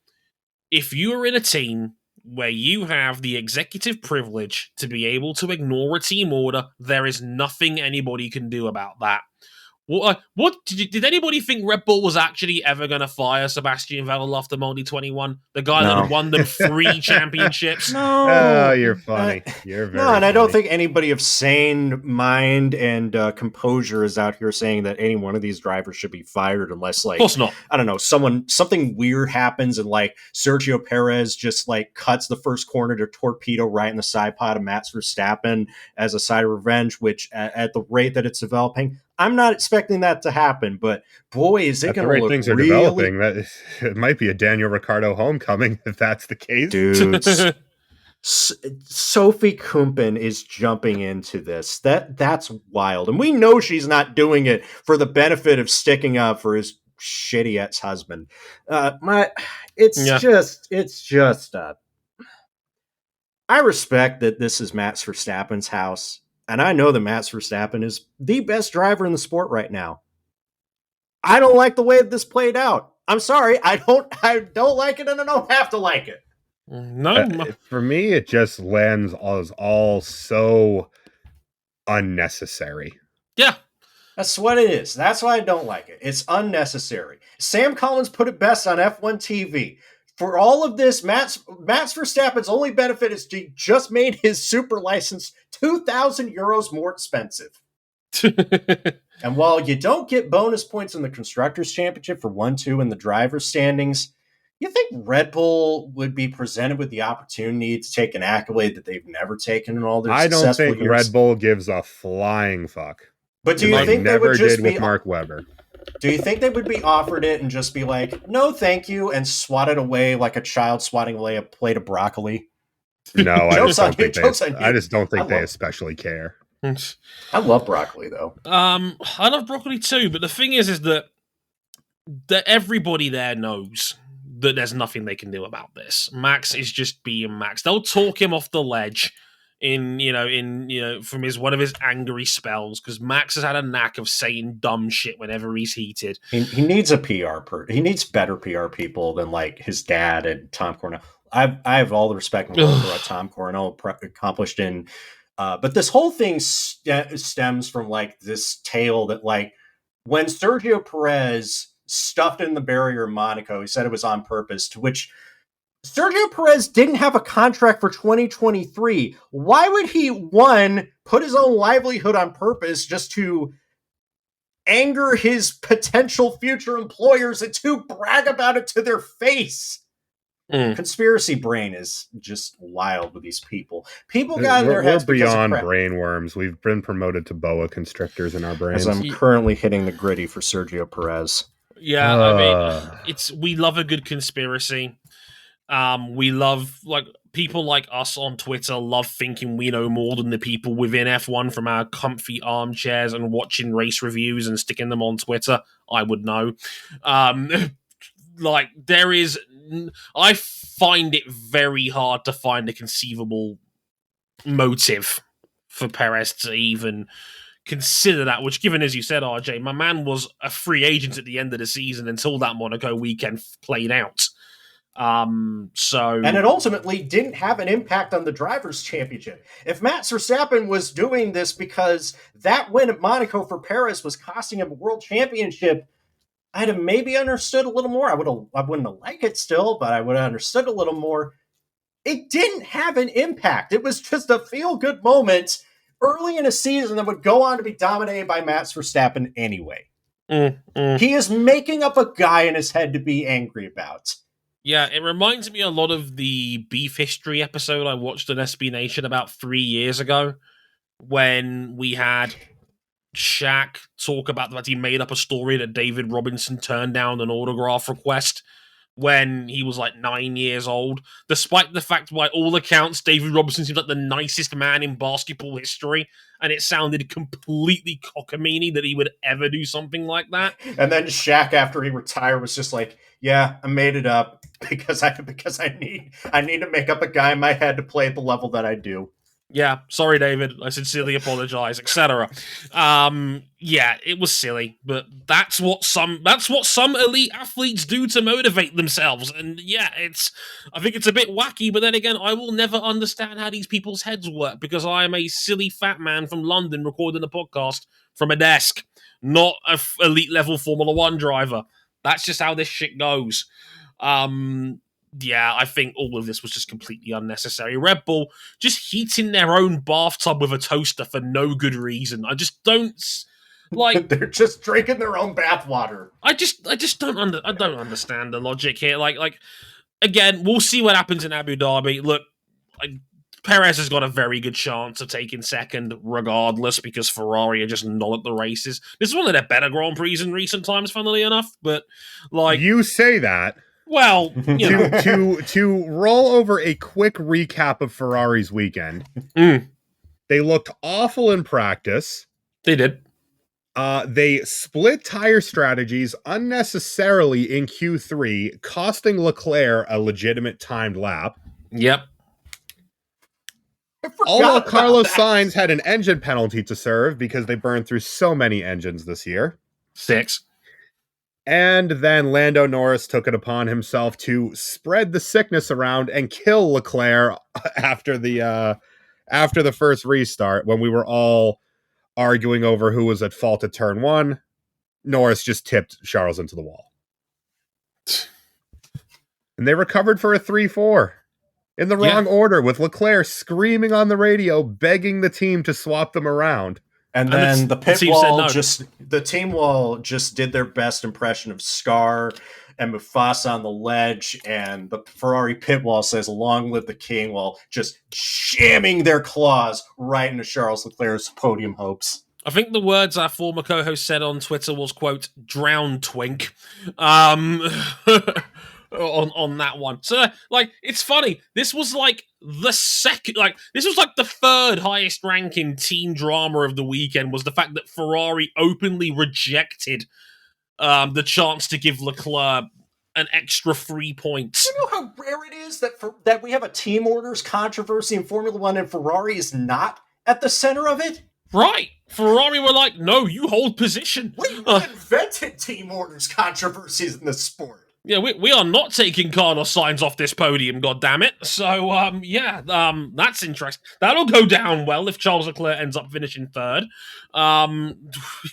[SPEAKER 2] If you are in a team where you have the executive privilege to be able to ignore a team order, there is nothing anybody can do about that. What did anybody think Red Bull was actually ever going to fire Sebastian Vettel after Multi 21? The guy that had won them 3 championships?
[SPEAKER 1] No.
[SPEAKER 3] Oh, you're funny. You're very funny.
[SPEAKER 1] I don't think anybody of sane mind and composure is out here saying that any one of these drivers should be fired unless, like,
[SPEAKER 2] of course not.
[SPEAKER 1] I don't know, something weird happens and, like, Sergio Perez just, like, cuts the first corner to torpedo right in the side pod of Max Verstappen as a side of revenge, which at the rate that it's developing, I'm not expecting that to happen, but boy, is it going to look
[SPEAKER 3] things are developing. That it might be a Daniel Ricciardo homecoming if that's the case.
[SPEAKER 1] Dude, Sophie Kumpen is jumping into this. That's wild, and we know she's not doing it for the benefit of sticking up for his shitty ex-husband. It's just. I respect that this is Max Verstappen's house. And I know that Max Verstappen is the best driver in the sport right now. I don't like the way this played out. I'm sorry. I don't like it, and I don't have to like it.
[SPEAKER 2] No.
[SPEAKER 3] For me, it just lands as all so unnecessary.
[SPEAKER 2] Yeah.
[SPEAKER 1] That's what it is. That's why I don't like it. It's unnecessary. Sam Collins put it best on F1 TV. For all of this, Max Verstappen's only benefit is he just made his super license 2,000 euros more expensive. And while you don't get bonus points in the Constructors' Championship for 1, 2 in the driver's standings, you think Red Bull would be presented with the opportunity to take an accolade that they've never taken in all their successful years?
[SPEAKER 3] I don't think Red Bull gives a flying fuck.
[SPEAKER 1] But do you think they would just
[SPEAKER 3] did with Mark Webber?
[SPEAKER 1] Do you think they would be offered it and just be like, no, thank you, and swat it away like a child swatting away a plate of broccoli?
[SPEAKER 3] No, I just don't think they especially care.
[SPEAKER 1] I love broccoli, though.
[SPEAKER 2] I love broccoli too, but the thing is that everybody there knows that there's nothing they can do about this. Max is just being Max. They'll talk him off the ledge from one of his angry spells, because Max has had a knack of saying dumb shit whenever he's heated.
[SPEAKER 1] He needs a he needs better PR people than like his dad and Tom Coronel. I have all the respect for what Tom Coronel accomplished in. But this whole thing stems from like this tale that like when Sergio Perez stuffed in the barrier in Monaco, he said it was on purpose, to which Sergio Perez didn't have a contract for 2023. Why would he, one, put his own livelihood on purpose just to anger his potential future employers, and two, brag about it to their face? Conspiracy brain is just wild with these people. People got in their heads.
[SPEAKER 3] We're beyond brainworms. We've been promoted to boa constrictors in our brains.
[SPEAKER 1] As I'm currently hitting the gritty for Sergio Perez.
[SPEAKER 2] Yeah, I mean, we love a good conspiracy. We love, like, people like us on Twitter love thinking we know more than the people within F1 from our comfy armchairs and watching race reviews and sticking them on Twitter. I would know. Like, I find it very hard to find a conceivable motive for Perez to even consider that, which, given, as you said, RJ, my man was a free agent at the end of the season until that Monaco weekend played out. And
[SPEAKER 1] it ultimately didn't have an impact on the Drivers' Championship. If Max Verstappen was doing this because that win at Monaco for Perez was costing him a world championship, I'd have maybe understood a little more. I wouldn't have liked it still, but I would have understood a little more. It didn't have an impact. It was just a feel-good moment early in a season that would go on to be dominated by Max Verstappen anyway. He is making up a guy in his head to be angry about.
[SPEAKER 2] Yeah, it reminds me a lot of the Beef History episode I watched on SB Nation about 3 years ago, when we had Shaq talk about that he made up a story that David Robinson turned down an autograph request when he was like 9 years old, despite the fact, by all accounts, David Robinson seems like the nicest man in basketball history, and it sounded completely cockamamie that he would ever do something like that.
[SPEAKER 1] And then Shaq, after he retired, was just like, yeah, I made it up because I need to make up a guy in my head to play at the level that I do.
[SPEAKER 2] Yeah, sorry, David. I sincerely apologize, etc. Yeah, it was silly, but that's what some elite athletes do to motivate themselves. And yeah, I think it's a bit wacky, but then again, I will never understand how these people's heads work, because I am a silly fat man from London recording a podcast from a desk, not a elite level Formula One driver. That's just how this shit goes. Yeah, I think all of this was just completely unnecessary. Red Bull just heating their own bathtub with a toaster for no good reason. I just don't like.
[SPEAKER 1] They're just drinking their own bathwater.
[SPEAKER 2] I just don't understand the logic here. Like again, we'll see what happens in Abu Dhabi. Look, Perez has got a very good chance of taking second, regardless, because Ferrari are just not at the races. This is one of their better Grand Prix in recent times, funnily enough. But like,
[SPEAKER 3] you say that.
[SPEAKER 2] Well,
[SPEAKER 3] to roll over a quick recap of Ferrari's weekend, they looked awful in practice.
[SPEAKER 2] They did.
[SPEAKER 3] They split tire strategies unnecessarily in Q3, costing Leclerc a legitimate timed lap.
[SPEAKER 2] Yep.
[SPEAKER 3] Although Carlos Sainz had an engine penalty to serve because they burned through so many engines this year.
[SPEAKER 2] 6.
[SPEAKER 3] And then Lando Norris took it upon himself to spread the sickness around and kill Leclerc after the first restart, when we were all arguing over who was at fault at turn 1. Norris just tipped Charles into the wall. And they recovered for a 3-4 in the wrong order, with Leclerc screaming on the radio, begging the team to swap them around.
[SPEAKER 1] And then the team wall just did their best impression of Scar and Mufasa on the ledge, and the Ferrari pit wall says, "Long live the king," while just jamming their claws right into Charles Leclerc's podium hopes.
[SPEAKER 2] I think the words our former co-host said on Twitter was, quote, "drown twink," on that one. So, like, it's funny. This was like the second, like, this was like the third highest ranking team drama of the weekend, was the fact that Ferrari openly rejected the chance to give Leclerc an extra 3 points.
[SPEAKER 1] You know how rare it is that we have a team orders controversy in Formula One and Ferrari is not at the center of it?
[SPEAKER 2] Right. Ferrari were like, no, you hold position.
[SPEAKER 1] We invented team orders controversies in the sport.
[SPEAKER 2] Yeah, we are not taking Carlos Sainz off this podium, goddammit. So, that's interesting. That'll go down well if Charles Leclerc ends up finishing third,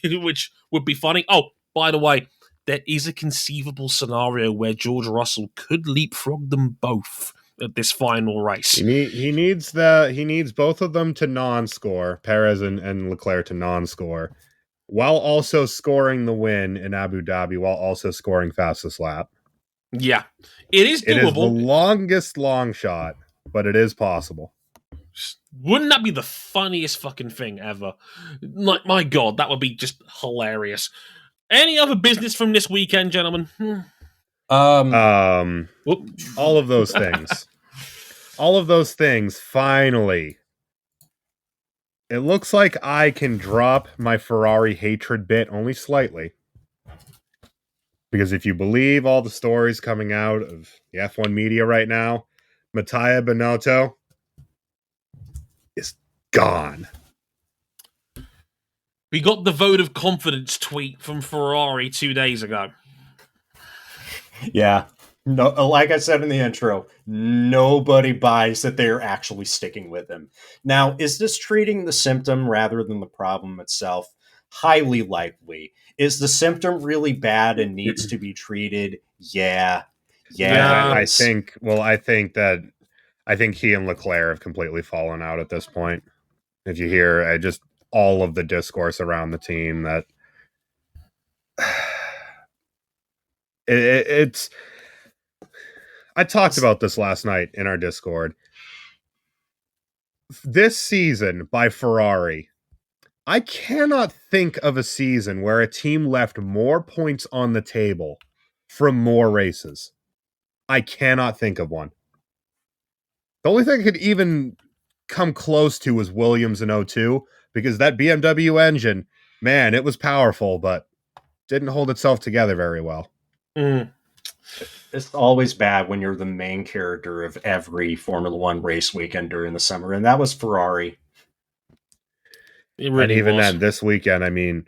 [SPEAKER 2] which would be funny. Oh, by the way, there is a conceivable scenario where George Russell could leapfrog them both at this final race.
[SPEAKER 3] He needs both of them to non-score, Perez and Leclerc to non-score, while also scoring the win in Abu Dhabi, while also scoring fastest lap.
[SPEAKER 2] Yeah, it is doable. It is the
[SPEAKER 3] longest long shot, but it is possible.
[SPEAKER 2] Wouldn't that be the funniest fucking thing ever? Like, my God, that would be just hilarious. Any other business from this weekend, gentlemen?
[SPEAKER 3] All of those things. All of those things, finally. It looks like I can drop my Ferrari hatred bit only slightly. Because if you believe all the stories coming out of the F1 media right now, Mattia Binotto is gone.
[SPEAKER 2] We got the vote of confidence tweet from Ferrari 2 days ago.
[SPEAKER 1] Yeah. No, like I said in the intro, nobody buys that they're actually sticking with him. Now, is this treating the symptom rather than the problem itself? Highly likely. Is the symptom really bad and needs to be treated? Yeah.
[SPEAKER 3] I think he and Leclerc have completely fallen out at this point. If you hear just all of the discourse around the team, that it's. I talked about this last night in our Discord. This season by Ferrari, I cannot think of a season where a team left more points on the table from more races. I cannot think of one. The only thing I could even come close to was Williams in 02, because that BMW engine, man, it was powerful, but didn't hold itself together very well.
[SPEAKER 1] It's always bad when you're the main character of every Formula One race weekend during the summer, and that was Ferrari.
[SPEAKER 3] And even then, this weekend, I mean,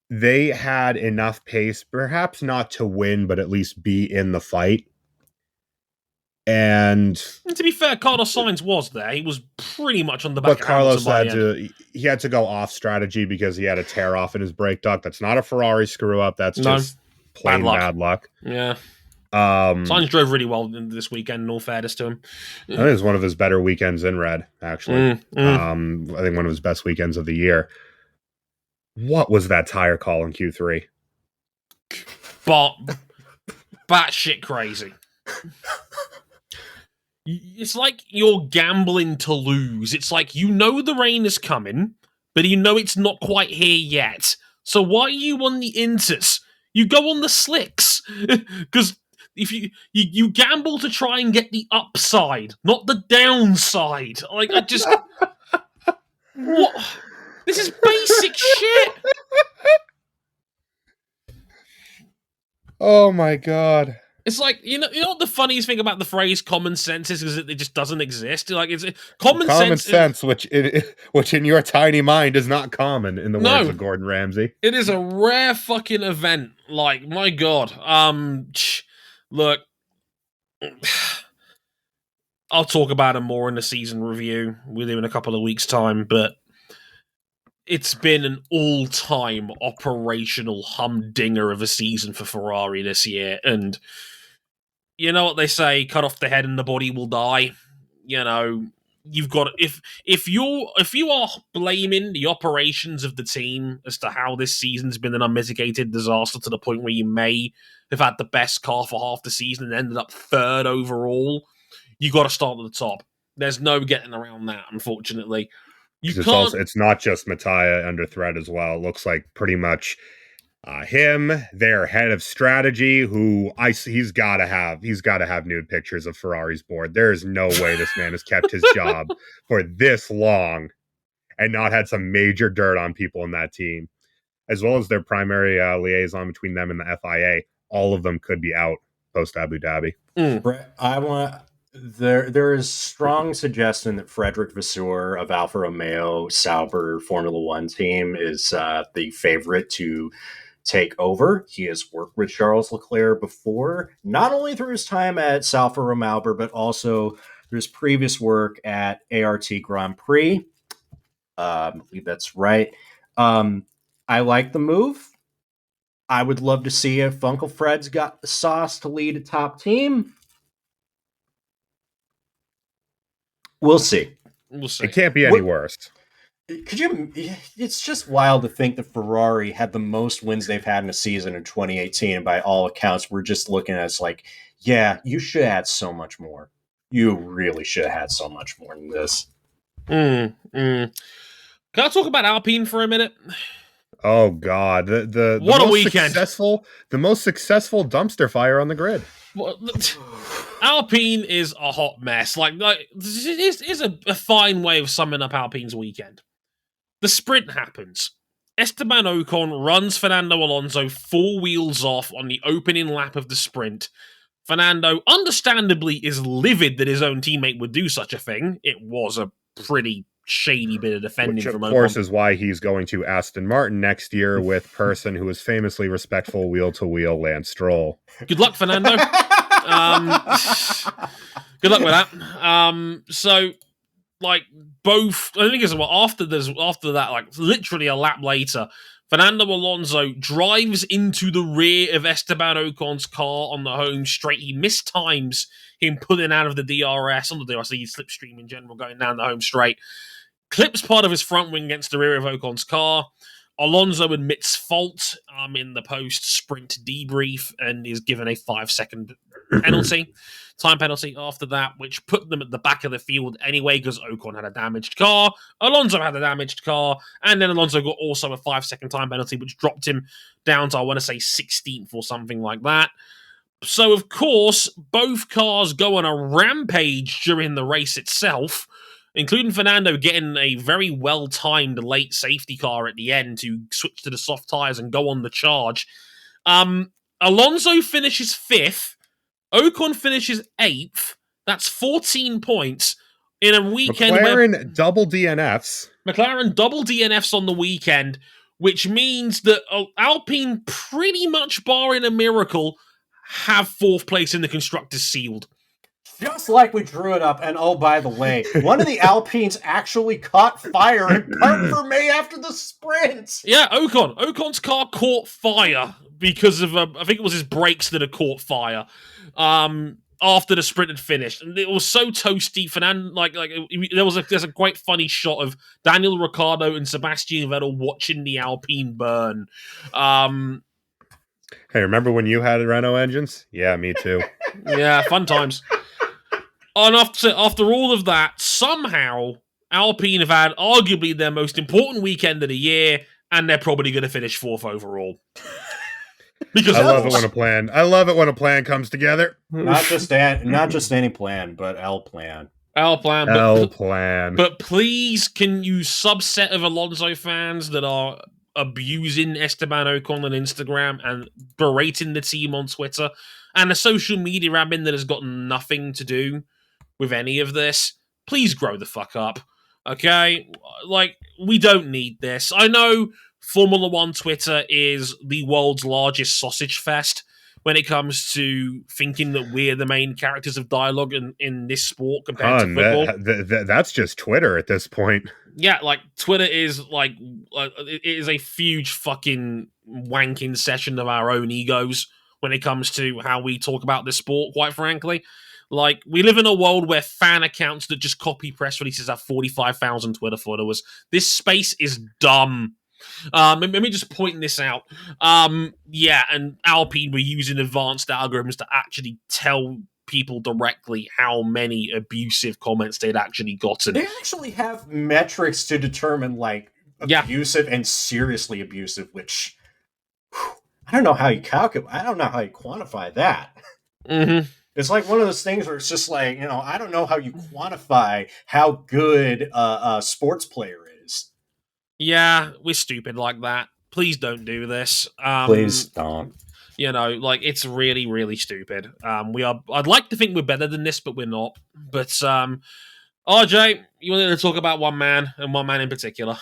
[SPEAKER 3] they had enough pace, perhaps not to win, but at least be in the fight. And
[SPEAKER 2] to be fair, Carlos Sainz was there. He was pretty much on the back.
[SPEAKER 3] But Carlos had to go off strategy because he had a tear off in his brake duct. That's not a Ferrari screw up. That's just plain bad luck.
[SPEAKER 2] Yeah. Sainz drove really well this weekend, in all fairness to him.
[SPEAKER 3] I think it was one of his better weekends in red, actually. I think one of his best weekends of the year. What was that tire call in Q3?
[SPEAKER 2] Batshit crazy. It's like you're gambling to lose. It's like, you know the rain is coming, but you know it's not quite here yet. So why are you on the inters? You go on the slicks. Because if you gamble to try and get the upside, not the downside. Like, I just... What? This is basic shit.
[SPEAKER 3] Oh my God.
[SPEAKER 2] It's like, you know what the funniest thing about the phrase common sense is that it just doesn't exist. Like, it's common sense,
[SPEAKER 3] which in your tiny mind is not common, in the words of Gordon Ramsay.
[SPEAKER 2] It is a rare fucking event. Like, my God. Look, I'll talk about it more in the season review with him in a couple of weeks' time, but it's been an all-time operational humdinger of a season for Ferrari this year, and you know what they say: cut off the head and the body will die. You know, you've got if you are blaming the operations of the team as to how this season's been an unmitigated disaster to the point where you may have had the best car for half the season and ended up third overall, you got to start at the top. There's no getting around that, unfortunately. You can't.
[SPEAKER 3] It's not just Mattia under threat as well. It looks like pretty much him, their head of strategy, who he's got to have nude pictures of Ferrari's board. There is no way this man has kept his job for this long and not had some major dirt on people in that team, as well as their primary liaison between them and the FIA. All of them could be out post Abu Dhabi.
[SPEAKER 1] There is strong suggestion that Frederick Vasseur of Alfa Romeo Sauber Formula One team is the favorite to take over. He has worked with Charles Leclerc before, not only through his time at Alfa Romeo, but also through his previous work at ART Grand Prix. I believe that's right. I like the move. I would love to see if Uncle Fred's got the sauce to lead a top team. We'll see.
[SPEAKER 3] It can't be any worse.
[SPEAKER 1] Could you? It's just wild to think that Ferrari had the most wins they've had in a season in 2018, and by all accounts, we're just looking at it's like, yeah, you should have had so much more. You really should have had so much more than this.
[SPEAKER 2] Can I talk about Alpine for a minute?
[SPEAKER 3] Oh God, the
[SPEAKER 2] what
[SPEAKER 3] most
[SPEAKER 2] a weekend!
[SPEAKER 3] The most successful dumpster fire on the grid.
[SPEAKER 2] Well, Alpine is a hot mess. Like this is a fine way of summing up Alpine's weekend. The sprint happens. Esteban Ocon runs Fernando Alonso 4 wheels off on the opening lap of the sprint. Fernando, understandably, is livid that his own teammate would do such a thing. It was a pretty shady bit of defending from Ocon.
[SPEAKER 3] Which, of course, is why he's going to Aston Martin next year with person who is famously respectful wheel-to-wheel Lance Stroll.
[SPEAKER 2] Good luck, Fernando. Good luck with that. So, like, both, I think it's after that, like, literally a lap later, Fernando Alonso drives into the rear of Esteban Ocon's car on the home straight. He mistimes him pulling out of the DRS, on the DRS, the slipstream in general, going down the home straight. Clips part of his front wing against the rear of Ocon's car. Alonso admits fault in the post-sprint debrief and is given a 5-second time penalty after that, which put them at the back of the field anyway because Ocon had a damaged car, Alonso had a damaged car, and then Alonso got also a 5-second time penalty, which dropped him down to, I want to say, 16th or something like that. So, of course, both cars go on a rampage during the race itself, including Fernando getting a very well-timed late safety car at the end to switch to the soft tyres and go on the charge. Alonso finishes 5th. Ocon finishes 8th. That's 14 points in a weekend
[SPEAKER 3] McLaren double DNFs.
[SPEAKER 2] McLaren double DNFs on the weekend, which means that Alpine, pretty much barring a miracle, have 4th place in the Constructors sealed.
[SPEAKER 1] Just like we drew it up, and oh, by the way, one of the Alpines actually caught fire and parked for May after the sprint.
[SPEAKER 2] Yeah, Ocon's car caught fire because of, I think it was his brakes that had caught fire after the sprint had finished. And it was so toasty. Fernando, there's a quite funny shot of Daniel Ricciardo and Sebastian Vettel watching the Alpine burn.
[SPEAKER 3] Hey, remember when you had Renault engines? Yeah, me too.
[SPEAKER 2] Yeah, fun times. And after all of that, somehow Alpine have had arguably their most important weekend of the year, and they're probably going to finish 4th overall. Because
[SPEAKER 3] I love it when a plan comes together.
[SPEAKER 1] Not just any plan, but L plan.
[SPEAKER 2] L plan.
[SPEAKER 3] L plan.
[SPEAKER 2] But please, can you subset of Alonso fans that are abusing Esteban Ocon on Instagram and berating the team on Twitter, and a social media admin that has got nothing to do with any of this, please grow the fuck up, okay? Like, we don't need this. I know Formula One Twitter is the world's largest sausage fest when it comes to thinking that we're the main characters of dialogue in this sport compared to football.
[SPEAKER 3] That's just Twitter at this point.
[SPEAKER 2] Yeah, like Twitter is like it is a huge fucking wanking session of our own egos when it comes to how we talk about this sport. Quite frankly, like we live in a world where fan accounts that just copy press releases have 45,000 Twitter followers. This space is dumb. Let me just point this out. Yeah, and Alpine were using advanced algorithms to actually tell people directly how many abusive comments they'd actually gotten.
[SPEAKER 1] They actually have metrics to determine like
[SPEAKER 2] Yeah.
[SPEAKER 1] abusive and seriously abusive, which I don't know how you calculate. I don't know how you quantify that.
[SPEAKER 2] Mm-hmm.
[SPEAKER 1] It's like one of those things where it's just like, I don't know how you quantify how good a sports player is.
[SPEAKER 2] Yeah, we're stupid like that. Please don't do this.
[SPEAKER 1] Please don't.
[SPEAKER 2] Like it's really, really stupid. We are. I'd like to think we're better than this, but we're not. But RJ, you wanted to talk about one man and one man in particular.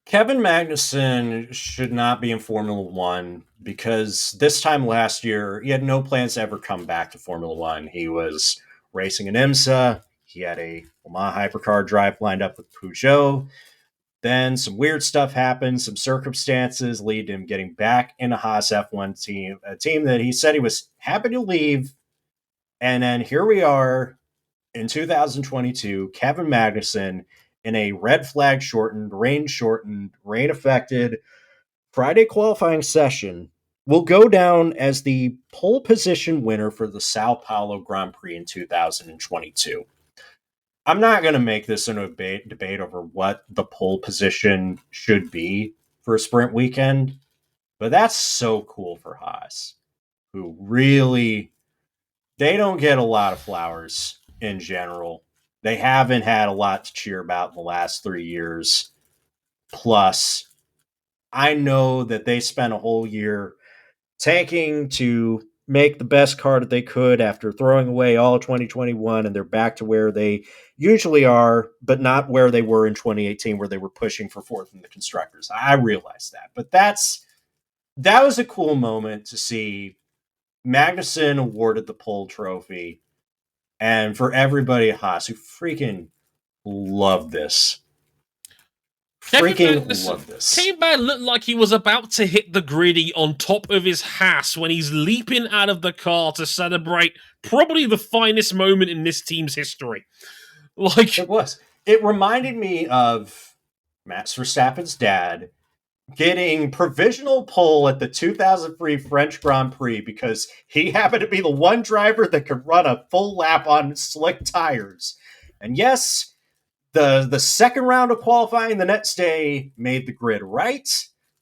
[SPEAKER 1] Kevin Magnussen should not be in Formula One because this time last year, he had no plans to ever come back to Formula One. He was racing in IMSA. He had a Le Mans hypercar drive lined up with Peugeot. Then some weird stuff happened. Some circumstances lead to him getting back in a Haas F1 team, a team that he said he was happy to leave. And then here we are in 2022, Kevin Magnussen in a red flag shortened, rain affected Friday qualifying session will go down as the pole position winner for the Sao Paulo Grand Prix in 2022. I'm not going to make this a debate over what the pole position should be for a sprint weekend, but that's so cool for Haas, who really, they don't get a lot of flowers in general. They haven't had a lot to cheer about in the last 3 years. Plus, I know that they spent a whole year tanking to make the best car that they could after throwing away all 2021, and they're back to where they usually are, but not where they were in 2018, where they were pushing for fourth in the constructors. I realize that, but that was a cool moment to see Magnussen awarded the pole trophy, and for everybody at Haas who freaking love this. Freaking love this.
[SPEAKER 2] Came back looked like he was about to hit the griddy on top of his Haas when he's leaping out of the car to celebrate probably the finest moment in this team's history. Like
[SPEAKER 1] it was. It reminded me of Max Verstappen's dad getting provisional pole at the 2003 French Grand Prix because he happened to be the one driver that could run a full lap on slick tires. And yes, the second round of qualifying the next day made the grid right,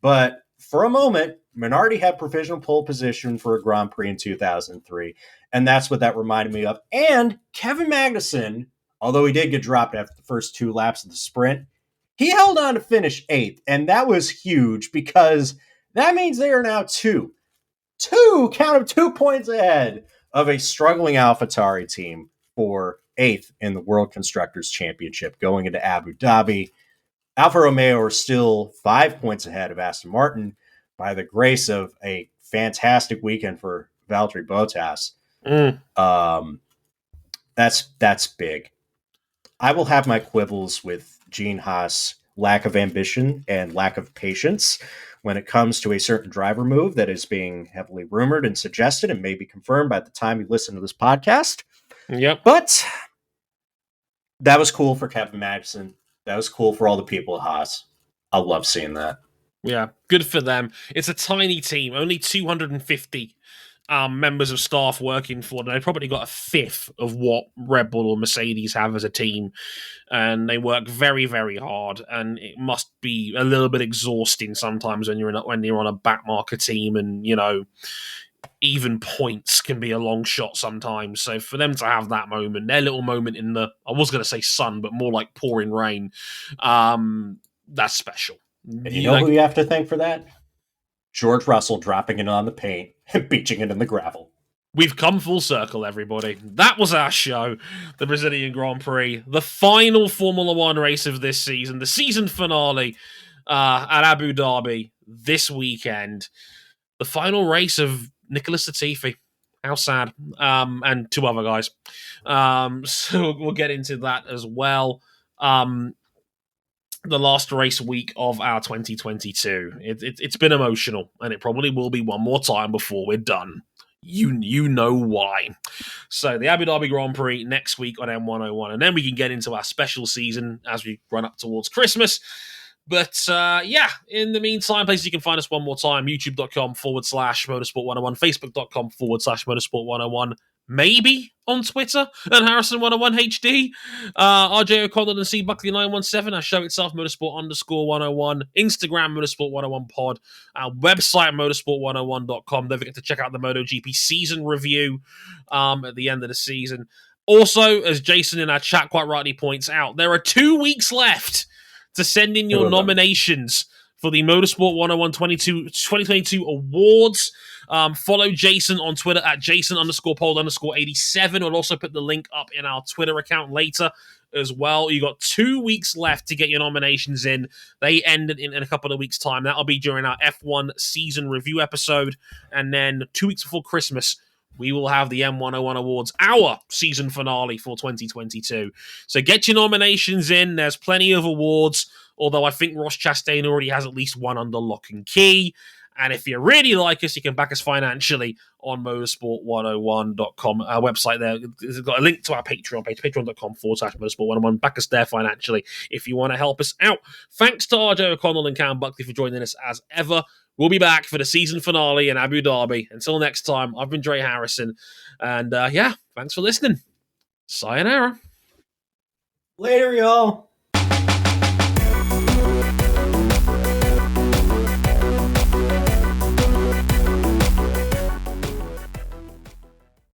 [SPEAKER 1] but for a moment, Minardi had provisional pole position for a Grand Prix in 2003, and that's what that reminded me of. And Kevin Magnussen, although he did get dropped after the first 2 laps of the sprint, he held on to finish 8th, and that was huge because that means they are now 2 points ahead of a struggling AlphaTauri team for 8th in the World Constructors Championship going into Abu Dhabi. Alfa Romeo are still 5 points ahead of Aston Martin by the grace of a fantastic weekend for Valtteri Bottas. That's big. I will have my quibbles with Gene Haas' lack of ambition and lack of patience when it comes to a certain driver move that is being heavily rumored and suggested and may be confirmed by the time you listen to this podcast.
[SPEAKER 2] Yep.
[SPEAKER 1] But that was cool for Kevin Magnussen. That was cool for all the people at Haas. I love seeing that.
[SPEAKER 2] Yeah, good for them. It's a tiny team, only 250 members of staff working for them. They probably got a fifth of what Red Bull or Mercedes have as a team, and they work very, very hard. And it must be a little bit exhausting sometimes when you're on a backmarker team, and even points can be a long shot sometimes. So for them to have that moment, their little moment in the, I was going to say sun, but more like pouring rain, that's special.
[SPEAKER 1] And you know who you have to thank for that? George Russell dropping it on the paint and beaching it in the gravel.
[SPEAKER 2] We've come full circle, everybody. That was our show, the Brazilian Grand Prix, the final Formula One race of this season, the season finale at Abu Dhabi this weekend. The final race of Nicholas Latifi. How sad. And 2 other guys. So we'll get into that as well. the last race week of our 2022. It's been emotional, and it probably will be one more time before we're done. You know why. So the Abu Dhabi Grand Prix next week on M101, and then we can get into our special season as we run up towards Christmas. But in the meantime, places you can find us one more time: youtube.com/motorsport101, facebook.com/motorsport101, maybe on Twitter and Harrison101HD, RJ O'Connell and C Buckley 917, our show itself, motorsport_101, Instagram motorsport101pod, our website motorsport101.com. Don't forget to check out the MotoGP season review at the end of the season. Also, as Jason in our chat quite rightly points out, there are 2 weeks left to send in your nominations for the Motorsport 101 2022 awards. Follow Jason on Twitter at Jason_Pold_87. We'll also put the link up in our Twitter account later as well. You got 2 weeks left to get your nominations in. They end in a couple of weeks' time. That'll be during our F1 season review episode. And then 2 weeks before Christmas, we will have the M101 Awards, our season finale for 2022. So get your nominations in. There's plenty of awards, although I think Ross Chastain already has at least one under lock and key. And if you really like us, you can back us financially on motorsport101.com, our website there. It's got a link to our Patreon page, patreon.com/motorsport101. Back us there financially if you want to help us out. Thanks to RJ O'Connell and Cam Buckley for joining us as ever. We'll be back for the season finale in Abu Dhabi. Until next time, I've been Dre Harrison. And thanks for listening. Sayonara.
[SPEAKER 1] Later, y'all.